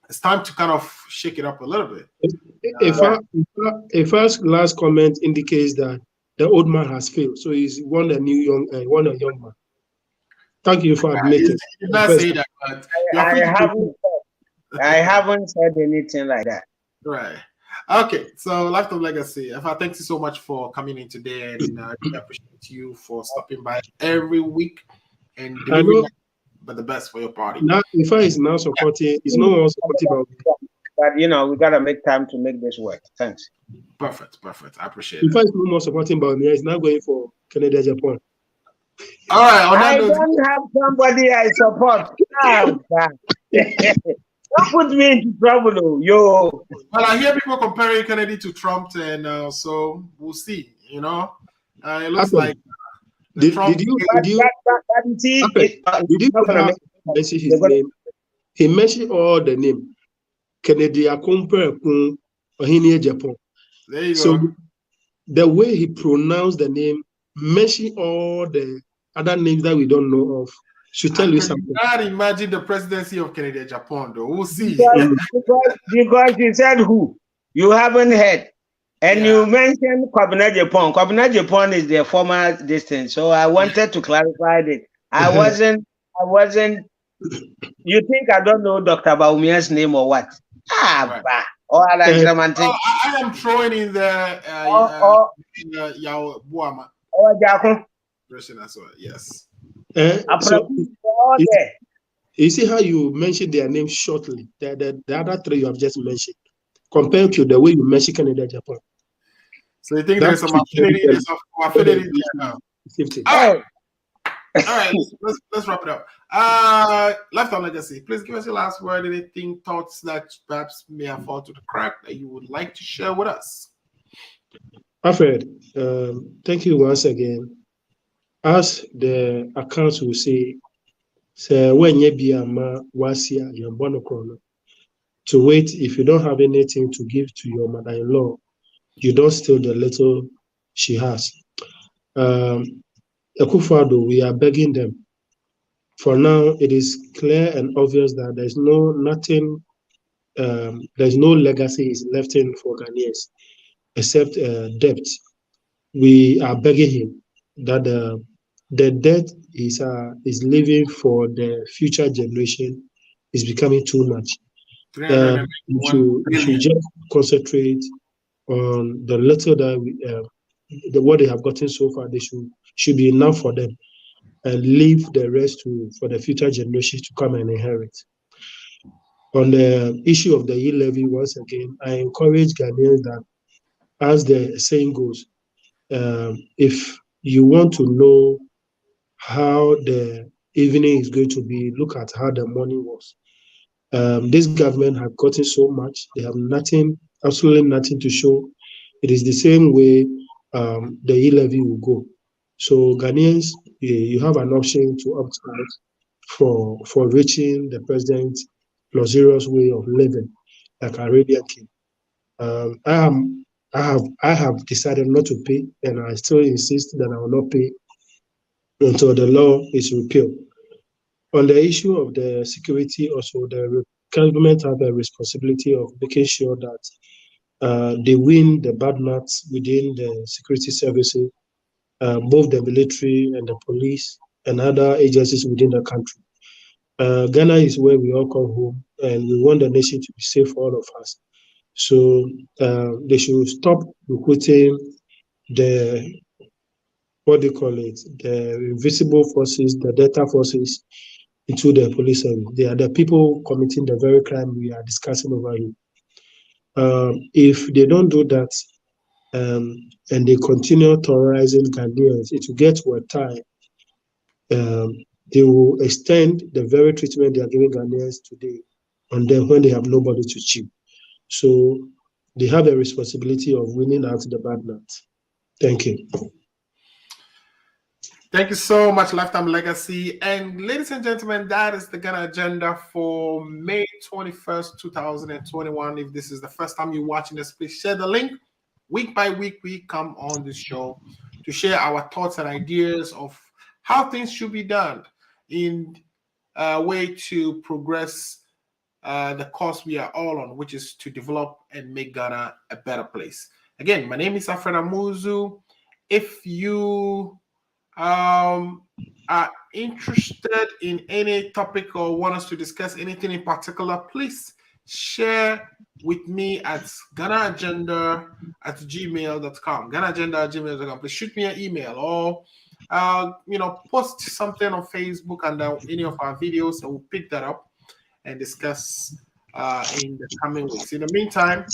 it's time to kind of shake it up a little bit.
A first last comment indicates that the old man has failed, so he's one a young man. Thank you for admitting.
You did not say that, but
I haven't said anything like that.
Right. Okay. So, Lifetime Legacy. Thank you so much for coming in today, and I really appreciate you for stopping by every week and doing but the best for your party.
Now, Ifa is now supporting. He's no more supportive of it.
But we gotta make time to make this work. Thanks.
Perfect. I appreciate it.
Ifa is no more supporting Bawumia. He's now going for Canada, Japan.
All right.
I don't have somebody I support. Don't put me into trouble, yo.
Well, I hear people comparing Kennedy to Trump, and so we'll see. It looks like.
Did you mention his name? He mentioned all the name. Kennedy Akompe Ohini Japan.
There you
so
go.
The way he pronounced the name, mention all the other names that we don't know of, should tell you something.
I can't imagine the presidency of Kennedy Japan, though. We'll see.
Because you said who? You haven't heard. And you mentioned Kwabena Japan. Kwabena Japan is their former distance. So I wanted to clarify it. I wasn't. You think I don't know Dr. Baumia's name or what?
Right. I am throwing in the Yaoboama version as well. Yes.
You see how you mentioned their name shortly. The other three you have just mentioned, compared to the way you mentioned Canada, Japan.
So you think there's some affinity there now? All right, let's wrap it up. Lifetime Legacy, please give us your last word. Anything, thoughts that perhaps may have fallen to the crack that you would like to share with us?
Alfred, thank you once again. As the accounts will say, when you be a wasia your Bono East, to wait if you don't have anything to give to your mother-in-law, you don't steal the little she has. Akufo-Addo, we are begging them. For now, it is clear and obvious that there's no legacy is left in for Ghanaians except debt. We are begging him that the debt is living for the future generation is becoming too much. You should just concentrate on the little that what they have gotten so far. They should be enough for them, and leave the rest for the future generations to come and inherit. On the issue of the e-levy, once again, I encourage Ghanaians that, as the saying goes, if you want to know how the evening is going to be, look at how the morning was. This government have gotten so much; they have nothing, absolutely nothing to show. It is the same way the e-levy will go. So Ghanaians, you have an option to opt out for reaching the president's luxurious way of living, like Arabian King. I have decided not to pay, and I still insist that I will not pay until the law is repealed. On the issue of the security, also the government have a responsibility of making sure that they win the bad nuts within the security services, both the military and the police and other agencies within the country. Ghana is where we all come home, and we want the nation to be safe for all of us. So they should stop recruiting the invisible forces, the Delta forces, into the police service. They are the people committing the very crime we are discussing over here. If they don't do that, and they continue terrorizing Ghanaians, it will get to a time they will extend the very treatment they are giving Ghanaians today on them when they have nobody to chew. So they have a responsibility of winning out the bad nuts. Thank you.
Thank you so much, Lifetime Legacy. And ladies and gentlemen, that is the Ghana agenda for May 21st, 2021. If this is the first time you're watching this, please share the link. Week by week, we come on this show to share our thoughts and ideas of how things should be done in a way to progress the course we are all on, which is to develop and make Ghana a better place. Again, my name is Alfred Amuzu. If you are interested in any topic or want us to discuss anything in particular, please share with me at ghanaagenda@gmail.com. ghanaagenda@gmail.com. Please shoot me an email or post something on Facebook under any of our videos, and we'll pick that up and discuss in the coming weeks. In the meantime,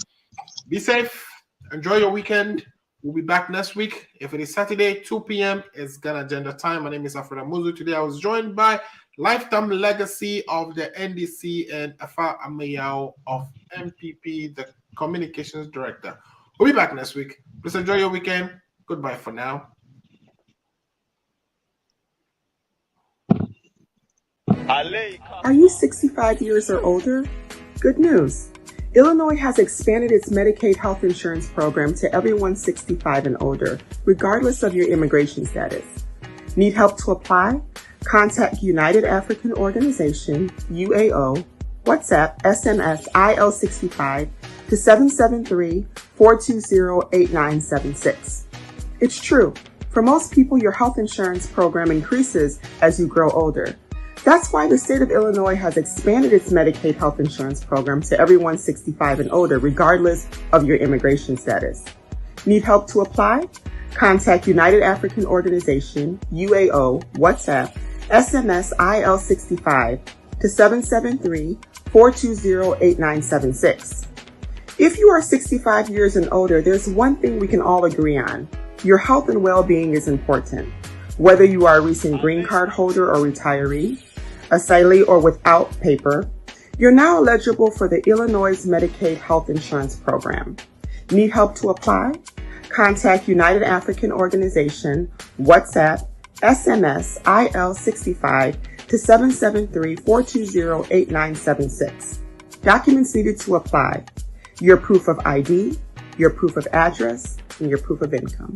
be safe, enjoy your weekend. We'll be back next week. If it is Saturday, 2 p.m., it's Ghana Agenda time. My name is Alfred Amuzu. Today I was joined by Lifetime Legacy of the NDC and Afa Amayao of MPP, the Communications Director. We'll be back next week. Please enjoy your weekend. Goodbye for now.
Are you 65 years or older? Good news. Illinois has expanded its Medicaid health insurance program to everyone 65 and older, regardless of your immigration status. Need help to apply? Contact United African Organization, UAO, WhatsApp, SMS, IL65 to 773-420-8976. It's true. For most people, your health insurance program increases as you grow older. That's why the state of Illinois has expanded its Medicaid health insurance program to everyone 65 and older, regardless of your immigration status. Need help to apply? Contact United African Organization, UAO, WhatsApp, SMS IL65 to 773-420-8976. If you are 65 years and older, there's one thing we can all agree on. Your health and well-being is important. Whether you are a recent green card holder or retiree, asylee or without paper, you're now eligible for the Illinois Medicaid health insurance program. Need help to apply? Contact United African Organization, WhatsApp, SMS IL65 to 773-420-8976. Documents needed to apply: your proof of ID, your proof of address, and your proof of income.